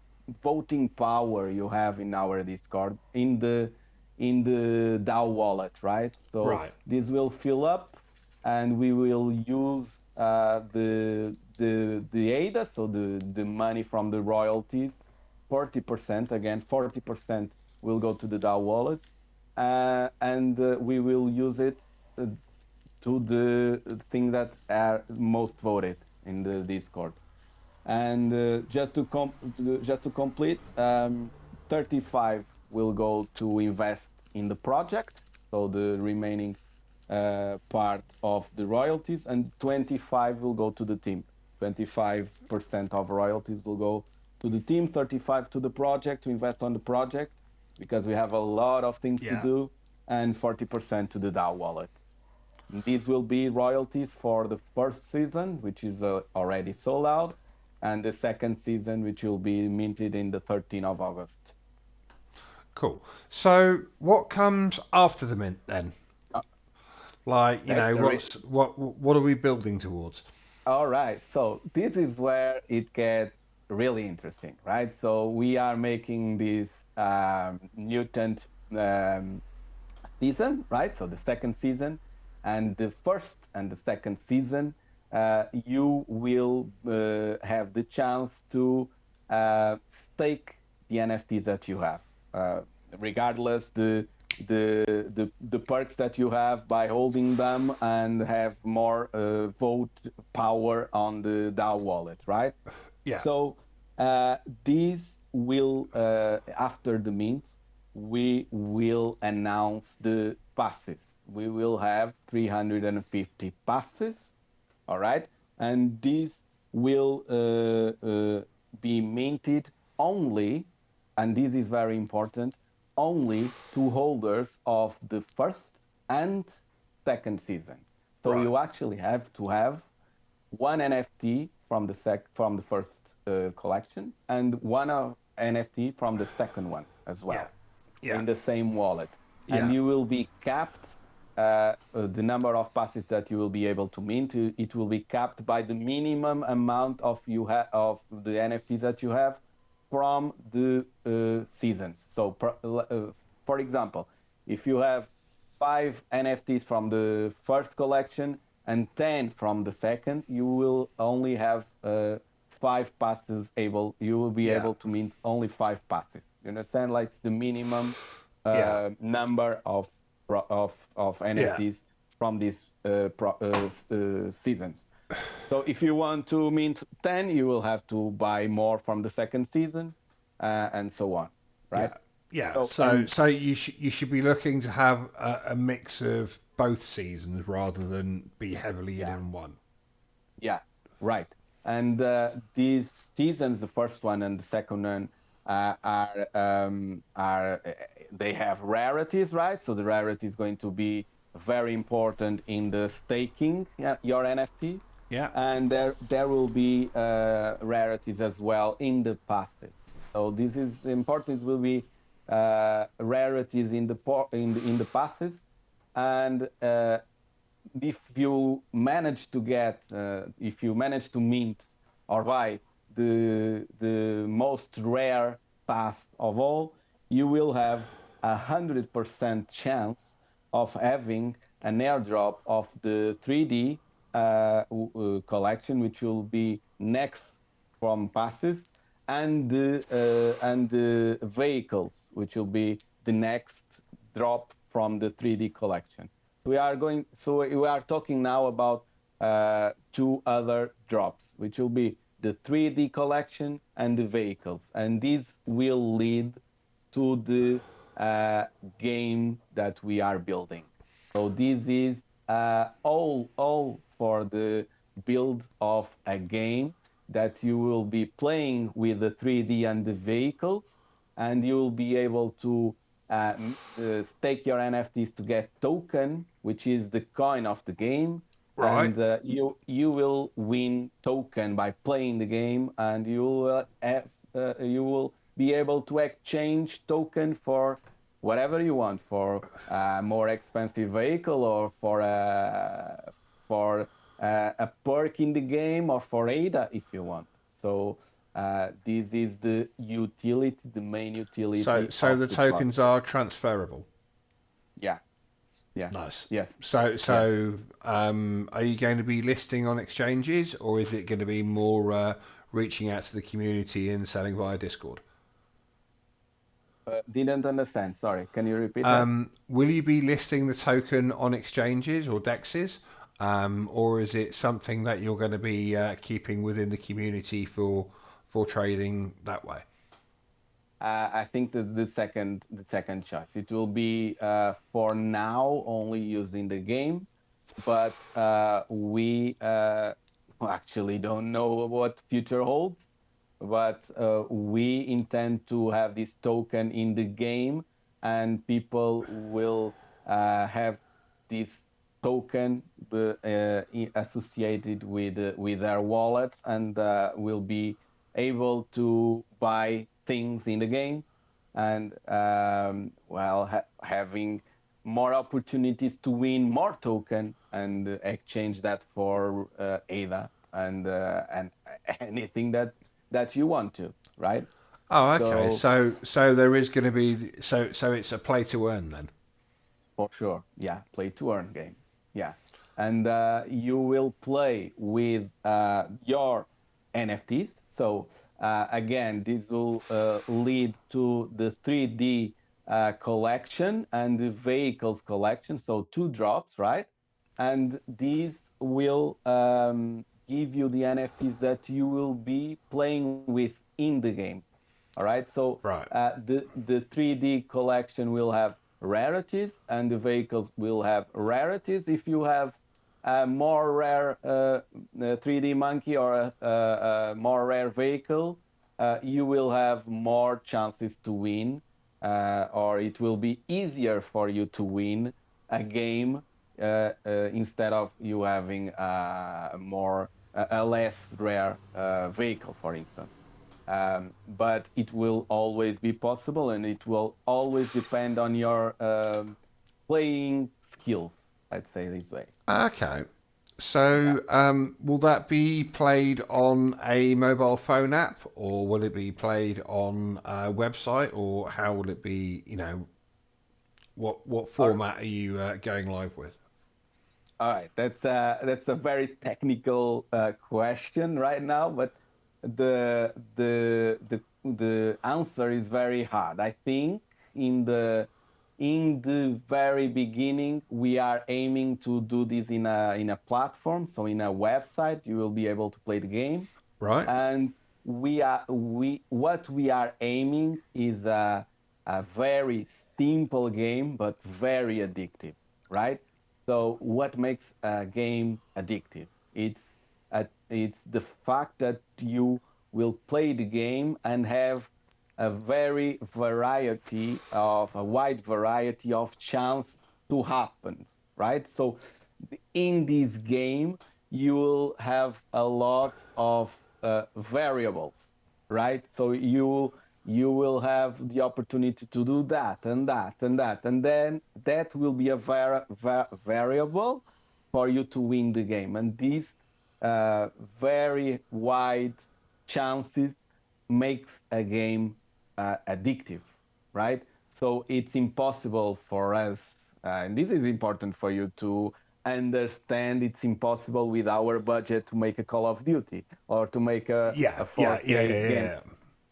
voting power you have in our Discord, in the DAO wallet, right? So right. this will fill up, and we will use the ADA, so the money from the royalties. 40%, again, 40% will go to the DAO wallet, and we will use it uh, to the thing that are most voted in the Discord. And just to complete, 35 will go to invest in the project, so the remaining part of the royalties, and 25 will go to the team. 25% of royalties will go to the team, 35 to the project to invest on the project, because we have a lot of things to Yeah. do, and 40% to the DAO wallet. These will be royalties for the first season, which is already sold out, and the second season, which will be minted in the 13th of August. Cool. So, what comes after the mint then? Uh, Like, that's a re- what are we building towards? All right. So this is where it gets really interesting, right? So we are making this mutant season, right? So the second season, and the first and the second season, you will have the chance to stake the NFTs that you have, uh, regardless the perks that you have by holding them and have more vote power on the DAO wallet, right? Yeah, So this will after the mint, we will announce the passes. We will have 350 passes, all right, and this will be minted only, and this is very important, only to holders of the first and second season. So right. you actually have to have one NFT from the first collection and one NFT from the second one as Yeah, well yeah, in the same wallet, and yeah, you will be capped. The number of passes that you will be able to mint, it will be capped by the minimum amount of the NFTs that you have from the seasons. So, for example, if you have 5 NFTs from the first collection and 10 from the second, you will only have 5 passes able. You will be yeah, able to mint only 5 passes. You understand? Like the minimum yeah, number of yeah, NFTs from these seasons. So if you want to mint 10, you will have to buy more from the second season, and so on, right? yeah, yeah. So So, and so you should be looking to have a mix of both seasons rather than be heavily yeah, in one. yeah, right. And these seasons, the first one and the second one, they have rarities, right? So the rarity is going to be very important in the staking your NFT, Yeah, and there will be rarities as well in the passes. So this is important. It will be rarities in the passes, and if you manage to mint or buy the most rare pass of all, you will have 100% chance of having an airdrop of the 3D collection, which will be next from passes, and the vehicles, which will be the next drop from the 3D collection. We are talking now about two other drops, which will be the 3D collection and the vehicles, and these will lead to the uh, game that we are building. So this is all for the build of a game that you will be playing with the 3D and the vehicles, and you will be able to stake your NFTs to get token, which is the coin of the game, right. and you will win token by playing the game, and you will be able to exchange token for whatever you want, for a more expensive vehicle, or for a perk in the game, or for ADA if you want. So this is the main So, utility so of the the tokens project. are transferable. Yeah, yeah, Nice. yes, So, yes. so are you going to be listing on exchanges, or is it going to be more reaching out to the community and selling via Discord? Didn't understand. Sorry. Can you repeat that? Will you be listing the token on exchanges or dexes, or is it something that you're going to be keeping within the community for trading that way? I think that the second choice. It will be for now only used in the game, but we actually don't know what future holds. But we intend to have this token in the game, and people will have this token associated with their wallets, and will be able to buy things in the games. and having more opportunities to win more token and exchange that for ADA and anything that you want to, right? Oh, okay. So So there is going to be so it's a play to earn then. for sure, yeah, play to earn game, yeah, and you will play with your NFTs. So again, this will lead to the 3D collection and the vehicles collection. So two drops, right? And these will give you the NFTs that you will be playing with in the game. All right. So Right. the 3D collection will have rarities, and the vehicles will have rarities. If you have a more rare 3D monkey or a more rare vehicle, you will have more chances to win, or it will be easier for you to win a game instead of you having a less rare vehicle, for instance. But it will always be possible, and it will always depend on your playing skills. Let's say this way. Okay. Yeah. So will that be played on a mobile phone app, or will it be played on a website, or how will it be? You know, what All format are you going live with? All right, that's a very technical question right now, but the answer is very hard. I think in the very beginning we are aiming to do this in a platform, so in a website you will be able to play the game, Right. and we what we are aiming is a very simple game but very addictive, right? So what makes a game addictive? It's the fact that you will play the game and have a wide variety of chance to happen, right? So in this game you will have a lot of variables, right? So you will have the opportunity to do that and that and that, and then that will be a variable for you to win the game. And these very wide chances makes a game addictive, right? So it's impossible for us, and this is important for you to understand. It's impossible with our budget to make a Call of Duty or to make Yeah. a Yeah. Yeah. 4K Yeah. game. Yeah.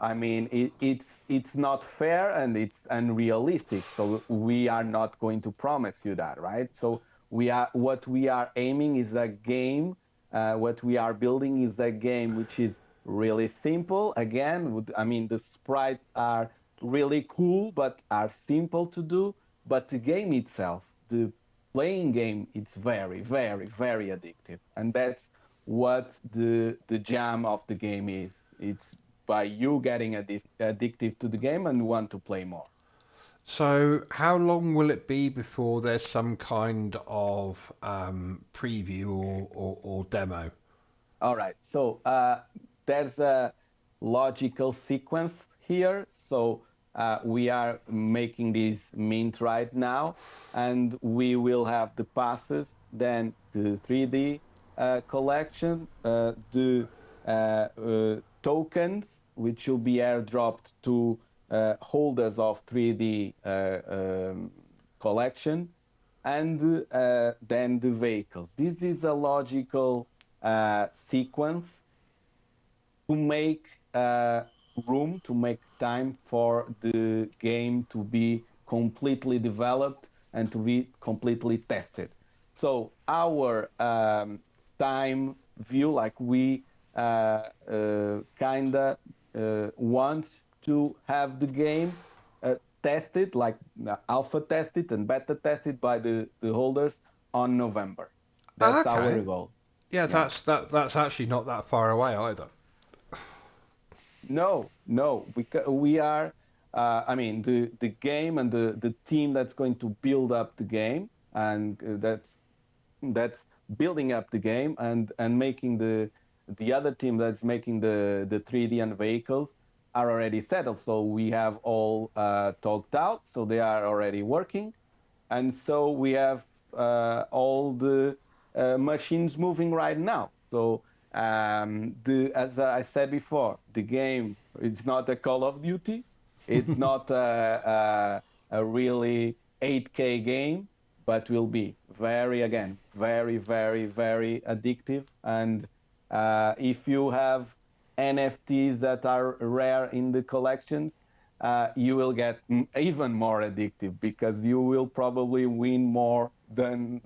I mean, it's not fair and it's unrealistic. So we are not going to promise you that, right? So what we are aiming is a game. What we are building is a game which is really simple. Again, I mean, the sprites are really cool, but are simple to do. But the game itself, the playing game, it's very, very, very addictive, and that's what the jam of the game is. It's by you getting addictive to the game and want to play more. So, how long will it be before there's some kind of preview or demo? All right. So there's a logical sequence here. So we are making this mint right now, and we will have the passes, then the 3D collection, the tokens, which will be airdropped to holders of 3D collection, and then the vehicles. This is a logical sequence to make room, to make time for the game to be completely developed and to be completely tested. So our time view, like we kinda want to have the game tested, like alpha tested and beta tested by the holders on November. Ah, That's okay. our goal. Yeah, Yeah. that's actually not that far away either. No, no, we are. I mean, the game and the team that's going to build up the game, and that's building up the game and making the other team that's making the 3D and vehicles. are already settled. So we have all talked out. So they are already working. And so we have all the machines moving right now. So as I said before, the game it's not a Call of Duty, it's not a really 8K game, but will be very again very very very addictive. And if you have NFTs that are rare in the collections, you will get even more addictive because you will probably win more than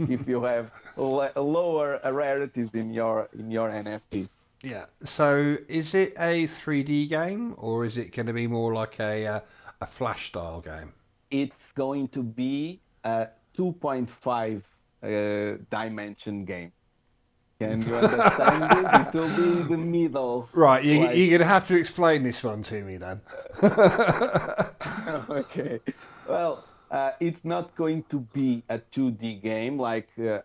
if you have lower rarities in your NFTs. Yeah. So is it a 3D game or is it going to be more like a flash style game? It's going to be a 2.5 dimension game. Can you understand this? It will be the middle, Right, like you're going to have to explain this one to me then. okay. Well, it's not going to be a 2D game like the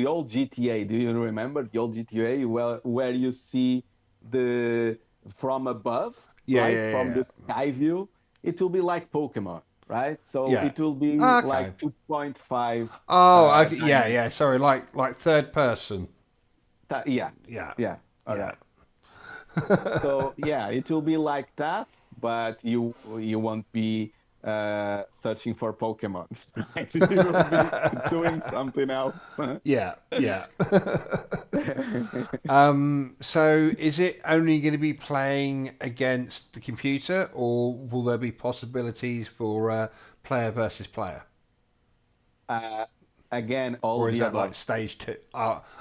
old GTA. Do you remember the old GTA where you see the from above, Yeah, right? yeah, From yeah, the sky view. It will be like Pokemon, right? So yeah. it will be Yeah. Okay. like 2.5 Oh, okay. Yeah, dimension. yeah. Sorry, like third person. Yeah, Yeah, yeah. All yeah. right. So yeah, it will be like that, but you won't be searching for Pokemon, right? You will be doing something else. Yeah, yeah. So is it only going to be playing against the computer, or will there be possibilities for player versus player, uh, Again, all or is the that like above. stage two?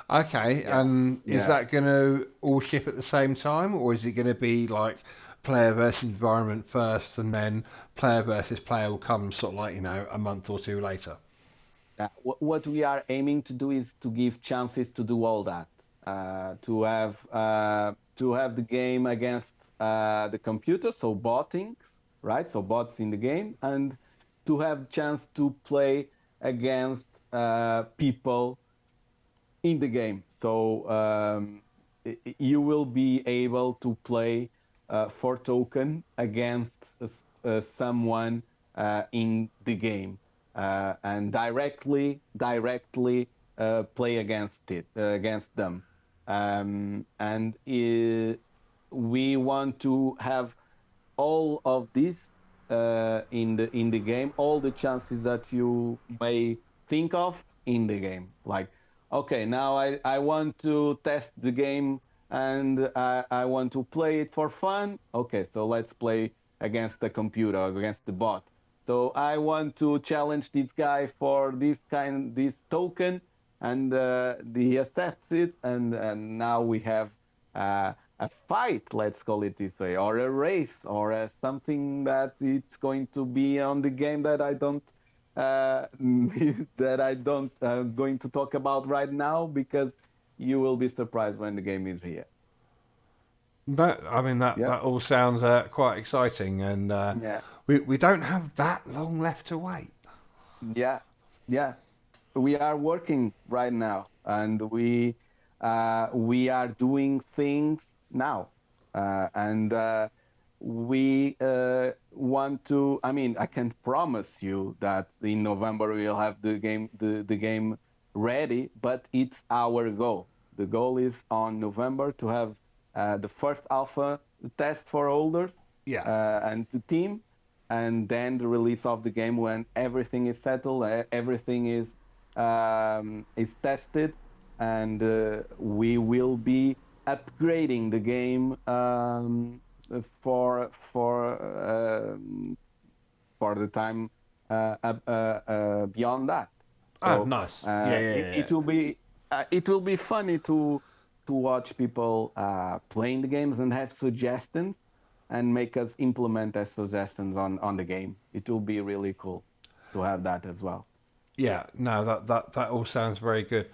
Okay. Yeah, And is yeah. that going to all ship at the same time, or is it going to be like player versus environment first, and then player versus player will come sort of like a month or two later? What we are aiming to do is to give chances to do all that, to have the game against the computer, so botting, right? So bots in the game, and to have chance to play against people in the game. So you will be able to play for token against someone in the game and directly play against them. And we want to have all of this in the game, all the chances that you may think of in the game. Like, okay, now I want to test the game and I want to play it for fun. Okay, so let's play against the computer, against the bot. So I want to challenge this guy for this token, and he accepts it, and now we have a fight, let's call it this way, or a race, or something that it's going to be on the game that I don't going to talk about right now because you will be surprised when the game is here. That I mean Yeah, that all sounds quite exciting, and yeah, we don't have that long left to wait. yeah, yeah. We are working right now, and we are doing things now, and we want to. I mean, I can promise you that in November we'll have the game ready, but it's our goal. The goal is on November to have the first alpha test for holders Yeah. and the team, and then the release of the game when everything is settled, everything is tested, and we will be upgrading the game for for the time beyond that. Ah, So nice. Yeah, yeah, yeah. it will be funny to watch people playing the games and have suggestions and make us implement as suggestions on the game. It will be really cool to have that as well. Yeah, no, that all sounds very good.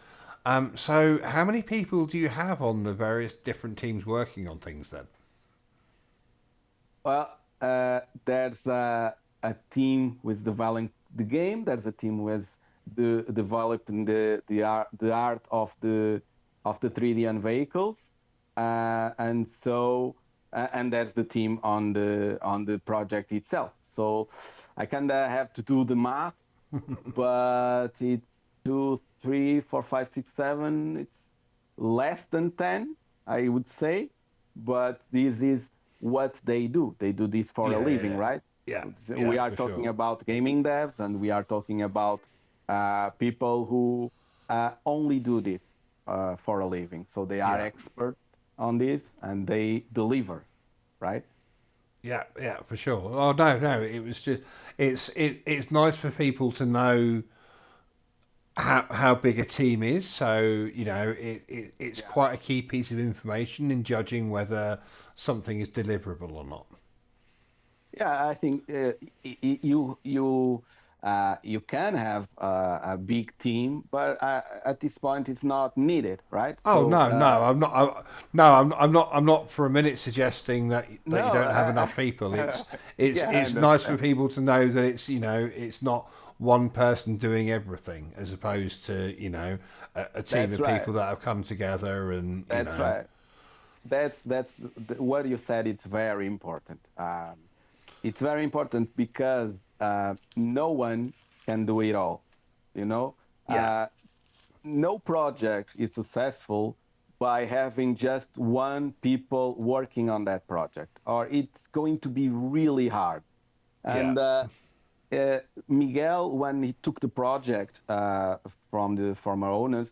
So how many people do you have on the various different teams working on things then? Well, there's a team with developing the game. There's a team with developing the art of the 3D and vehicles, and so and that's the team on the project itself. So I kind of have to do the math, but it's two, three, four, five, six, seven. It's less than 10, I would say. But this is what they do. They do this for a Yeah, living, yeah, right? yeah, We yeah, are for talking sure. about gaming devs, and we are talking about people who only do this for a living. So they are Yeah, expert on this, and they deliver, right? yeah, yeah, for sure. Oh no, no, it was just it's nice for people to know how big a team is. So it's Yeah. quite a key piece of information in judging whether something is deliverable or not. Yeah, I think you can have a big team, but at this point it's not needed, right? Oh So no, no, I'm not. No, I'm not. I'm not for a minute suggesting that you no, don't have enough people. yeah, I It's nice for understand. people to know that it's not one person doing everything, as opposed to a team That's of right. people that have come together and That's right. That's what you said. It's very important. It's very important because no one can do it all. You know, yeah, uh, no project is successful by having just one people working on that project, or it's going to be really hard. yeah, And uh, Miguel, when he took the project from the former owners,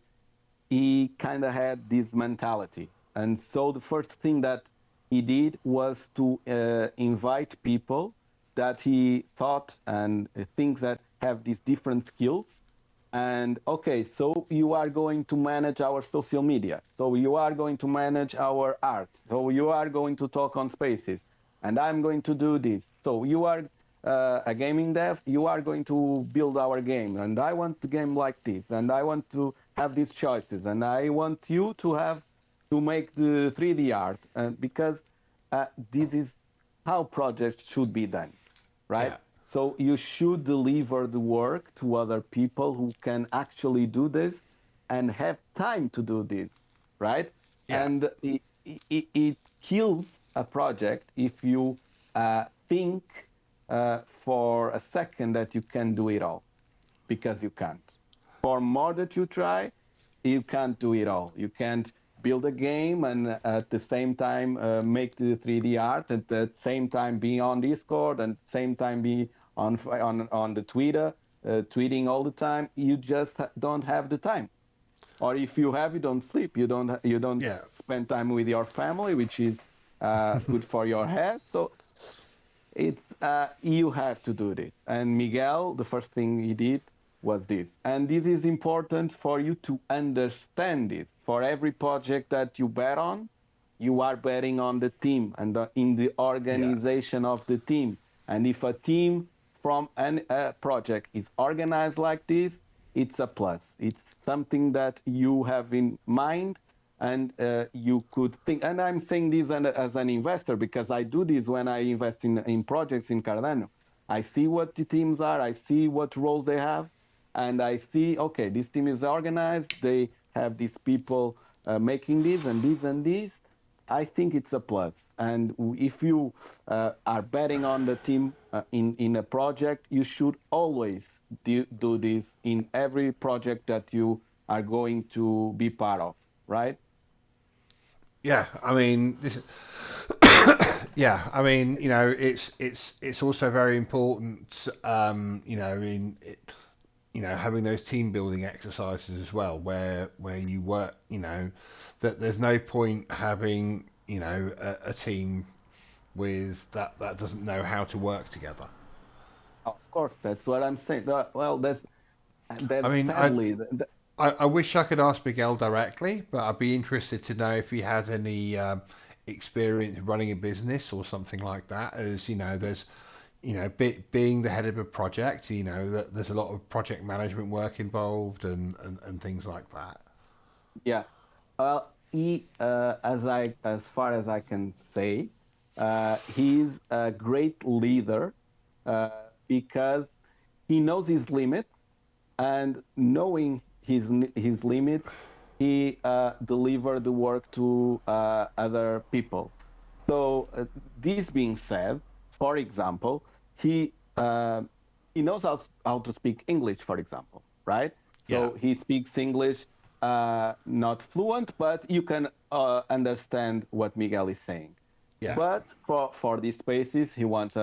he kind of had this mentality. And so the first thing that he did was to invite people that he thought and thinks that have these different skills. And okay, so you are going to manage our social media. So you are going to manage our art. So you are going to talk on spaces. And I'm going to do this. So you are a gaming dev, you are going to build our game. And I want the game like this. And I want to have these choices. And I want you to have to make the 3D art. And because this is how projects should be done, right? yeah, So you should deliver the work to other people who can actually do this and have time to do this, right? yeah, And it kills a project if you think for a second that you can do it all, because you can't. For more that you try, you can't do it all. You can't build a game and at the same time make the 3D art, at the same time be on Discord, and at the same time be on the Twitter, tweeting all the time. You just don't have the time. Or if you have, you don't sleep. You don't yeah, spend time with your family, which is good for your head. So it's you have to do this. And Miguel, the first thing he did was this. And this is important for you to understand this. For every project that you bet on, you are betting on the team and in the yeah, organization of the team. And if a team from a project is organized like this, it's a plus. It's something that you have in mind, and you could think. And I'm saying this as an investor because I do this when I invest in projects in Cardano. I see what the teams are, I see what roles they have, and I see, okay, this team is organized, they have these people making this and this and this. I think it's a plus. And if you are betting on the team in a project, you should always do this in every project that you are going to be part of, right? yeah. I mean, yeah. I mean, it's also very important. In having those team building exercises as well, where you work. That there's no point having a team with that doesn't know how to work together. Of course, that's what I'm saying. Well, I that's mean, sadly, I wish I could ask Miguel directly, but I'd be interested to know if he had any experience running a business or something like that. As there's being the head of a project, that there's a lot of project management work involved and things like that. yeah. He, as far as I can say, he's a great leader because he knows his limits, and knowing his limits, he deliver the work to other people. So this being said, for example, he uh, he knows how to speak English, for example, right? Yeah, So he speaks English not fluent, but you can understand what Miguel is saying. yeah. But for these spaces, he wants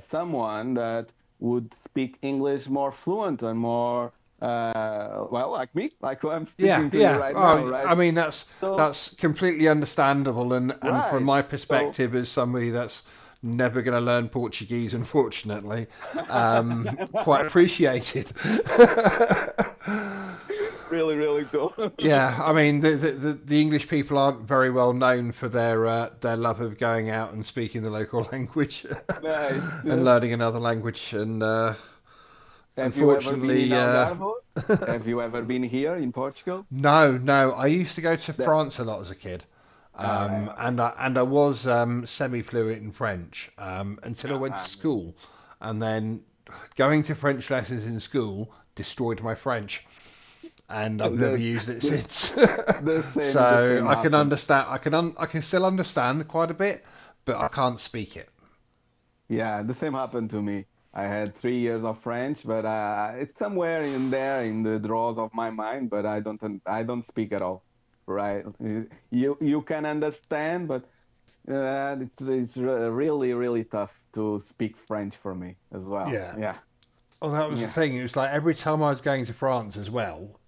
someone that would speak English more fluent and more well, like me, like who I'm Yeah, speaking to you yeah. right now, Oh, right? I mean So that's completely understandable, and from right, my so perspective, as somebody that's never going to learn Portuguese, unfortunately, quite appreciated. really, really cool. Yeah, I mean the English people aren't very well known for their love of going out and speaking the local language Nice. and Yeah. learning another language, and Have you ever been in unfortunately, Algarve? Have you ever been here in Portugal? no, no. I used to go to That, France a lot as a kid. all right, all right. And I was semi-fluent in French until I went to Uh-huh. school, and then going to French lessons in school destroyed my French, and I've never The, used it the, since. the So same I can happened. understand. I can still understand quite a bit, but I can't speak it. Yeah, the same happened to me. I had 3 years of French, but it's somewhere in there in the drawers of my mind. But I don't speak at all. Right? You can understand, but it's really really tough to speak French for me as well. Yeah. Yeah, Well, that was the yeah. thing. It was like every time I was going to France as well,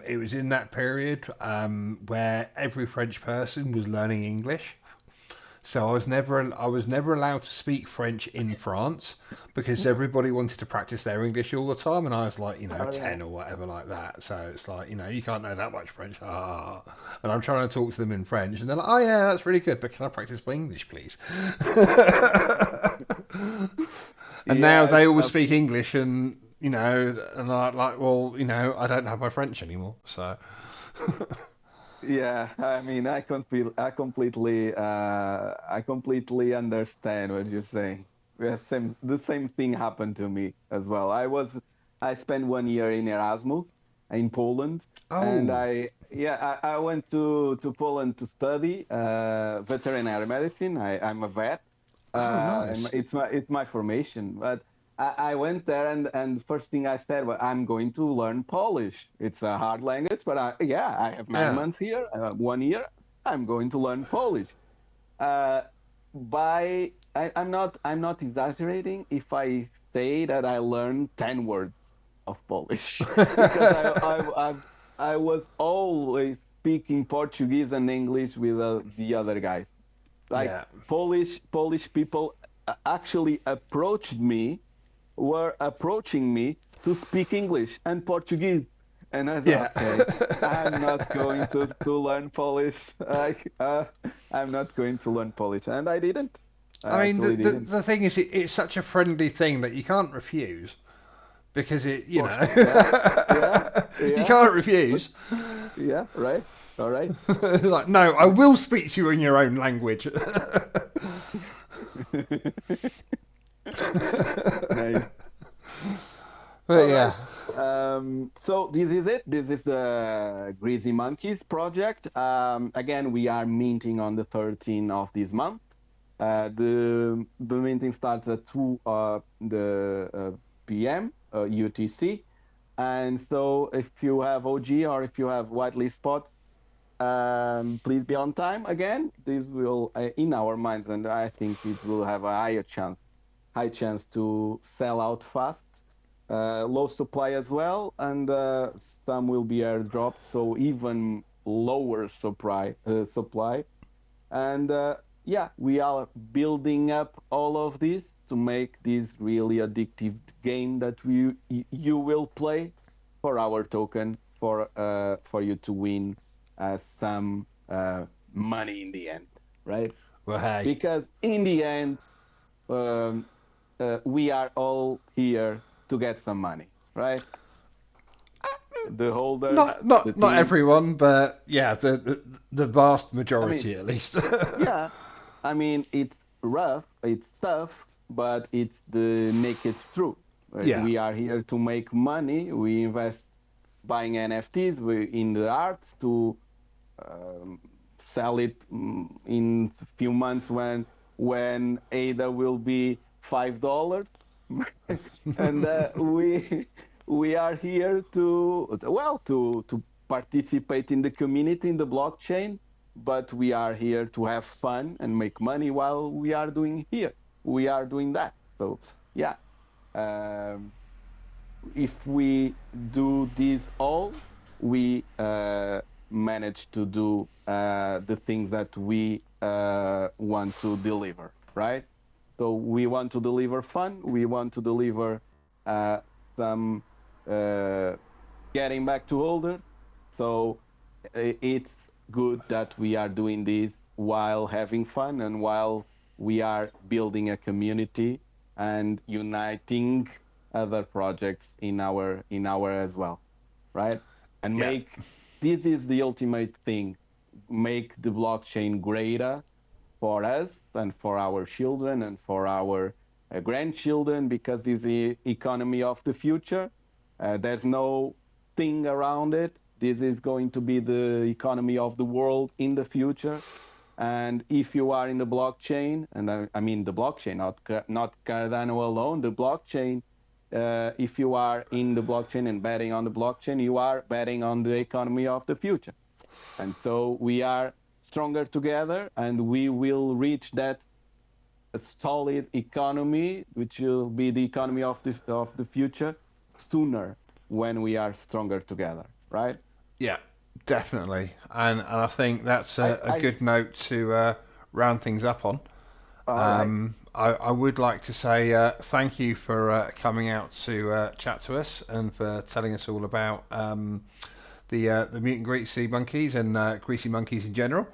it was in that period where every French person was learning English. So I was never allowed to speak French in France because everybody wanted to practice their English all the time, and I was like, All 10 right. or whatever like that. So it's like, you can't know that much French. Ah. And I'm trying to talk to them in French, and they're like, oh yeah, that's really good, but can I practice my English, please? And now Yeah, they it's always tough. speak English, and and I'm like, well, I don't have my French anymore. So Yeah, I mean, I completely understand what you're saying. The same thing happened to me as well. I spent 1 year in Erasmus in Poland, and oh, I went to Poland to study veterinary medicine. I'm a vet. oh, And nice. it's my formation, but I went there and first thing I said, well, I'm going to learn Polish. It's a hard language, but yeah, I have nine Yeah, months here, 1 year. I'm going to learn Polish. Uh, I'm not exaggerating if I say that I learned 10 words of Polish because I was always speaking Portuguese and English with the other guys. Like yeah, Polish people actually were approaching me to speak English and Portuguese. And I said, yeah. okay, I'm not going to learn Polish. I'm not going to learn Polish. And I didn't. I I mean, actually didn't. the thing is, it's such a friendly thing that you can't refuse because Yeah, yeah, you yeah, can't refuse. yeah, right. All right. It's like, no, I will speak to you in your own language. Nice. But All yeah, right. So this is it. This is the Greasy Monkeys project. Again, we are minting on the 13th of this month. The minting starts at 2 the p.m. UTC. And so if you have OG or if you have whitelist spots, please be on time again. This will, in our minds, and I think it will have a high chance to sell out fast. Low supply as well, and some will be airdropped, so even lower supply. And yeah, we are building up all of this to make this really addictive game that you will play for our token for you to win some money in the end, right? well, hey, Because in the end, um, we are all here to get some money, right? The holders, the not team. everyone, but yeah, the vast I mean, majority at least. yeah, I mean, it's rough, it's tough, but it's the naked truth. Right? Yeah, We are here to make money. We invest buying NFTs in the art to um, sell it in a few months when ADA will be $5. And we are here to participate in the community in the blockchain, but we are here to have fun and make money while we are doing that. So yeah, um, if we do this all, we manage to do the things that we want to deliver, right? So we want to deliver fun. We want to deliver uh, some uh, getting back to holders. So it's good that we are doing this while having fun and while we are building a community and uniting other projects in our as well, right? And Yeah, make this is the ultimate thing, make the blockchain greater for us and for our children and for our grandchildren, because this is the economy of the future. There's no thing around it. This is going to be the economy of the world in the future. And if you are in the blockchain, and I mean the blockchain, not Cardano alone, the blockchain. If you are in the blockchain and betting on the blockchain, you are betting on the economy of the future. And so we are stronger together, and we will reach that solid economy, which will be the economy of the future, sooner when we are stronger together, right? yeah, definitely. And I think that's a I good note to round things up on. All right. I would like to say thank you for coming out to chat to us and for telling us all about the mutant greasy monkeys and greasy monkeys in general.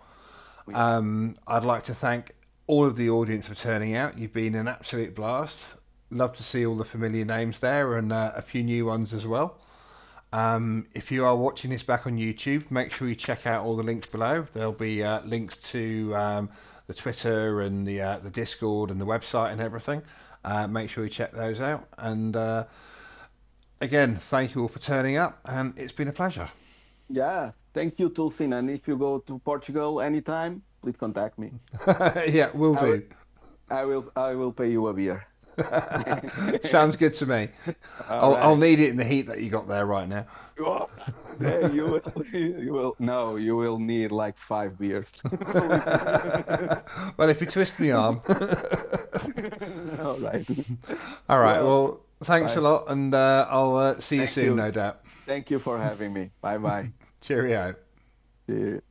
I'd like to thank all of the audience for turning out. You've been an absolute blast. Love to see all the familiar names there and a few new ones as well. If you are watching this back on YouTube, make sure you check out all the links below. There'll be links to the Twitter and the Discord and the website and everything. Make sure you check those out. And again, thank you all for turning up, and it's been a pleasure. Yeah. Thank you, ToolSin. And if you go to Portugal anytime, please contact me. Yeah, we'll I will, do. I will pay you a beer. Sounds good to me. All I'll right. need it in the heat that you got there right now. Oh, yeah, you will, you will, no, you will need like 5 beers. Well, if you twist my arm. All right. All right. Well, Well, thanks a bye. lot, and I'll see you Thank soon, you. no doubt. Thank you for having me. Bye bye. Cheerio. See you.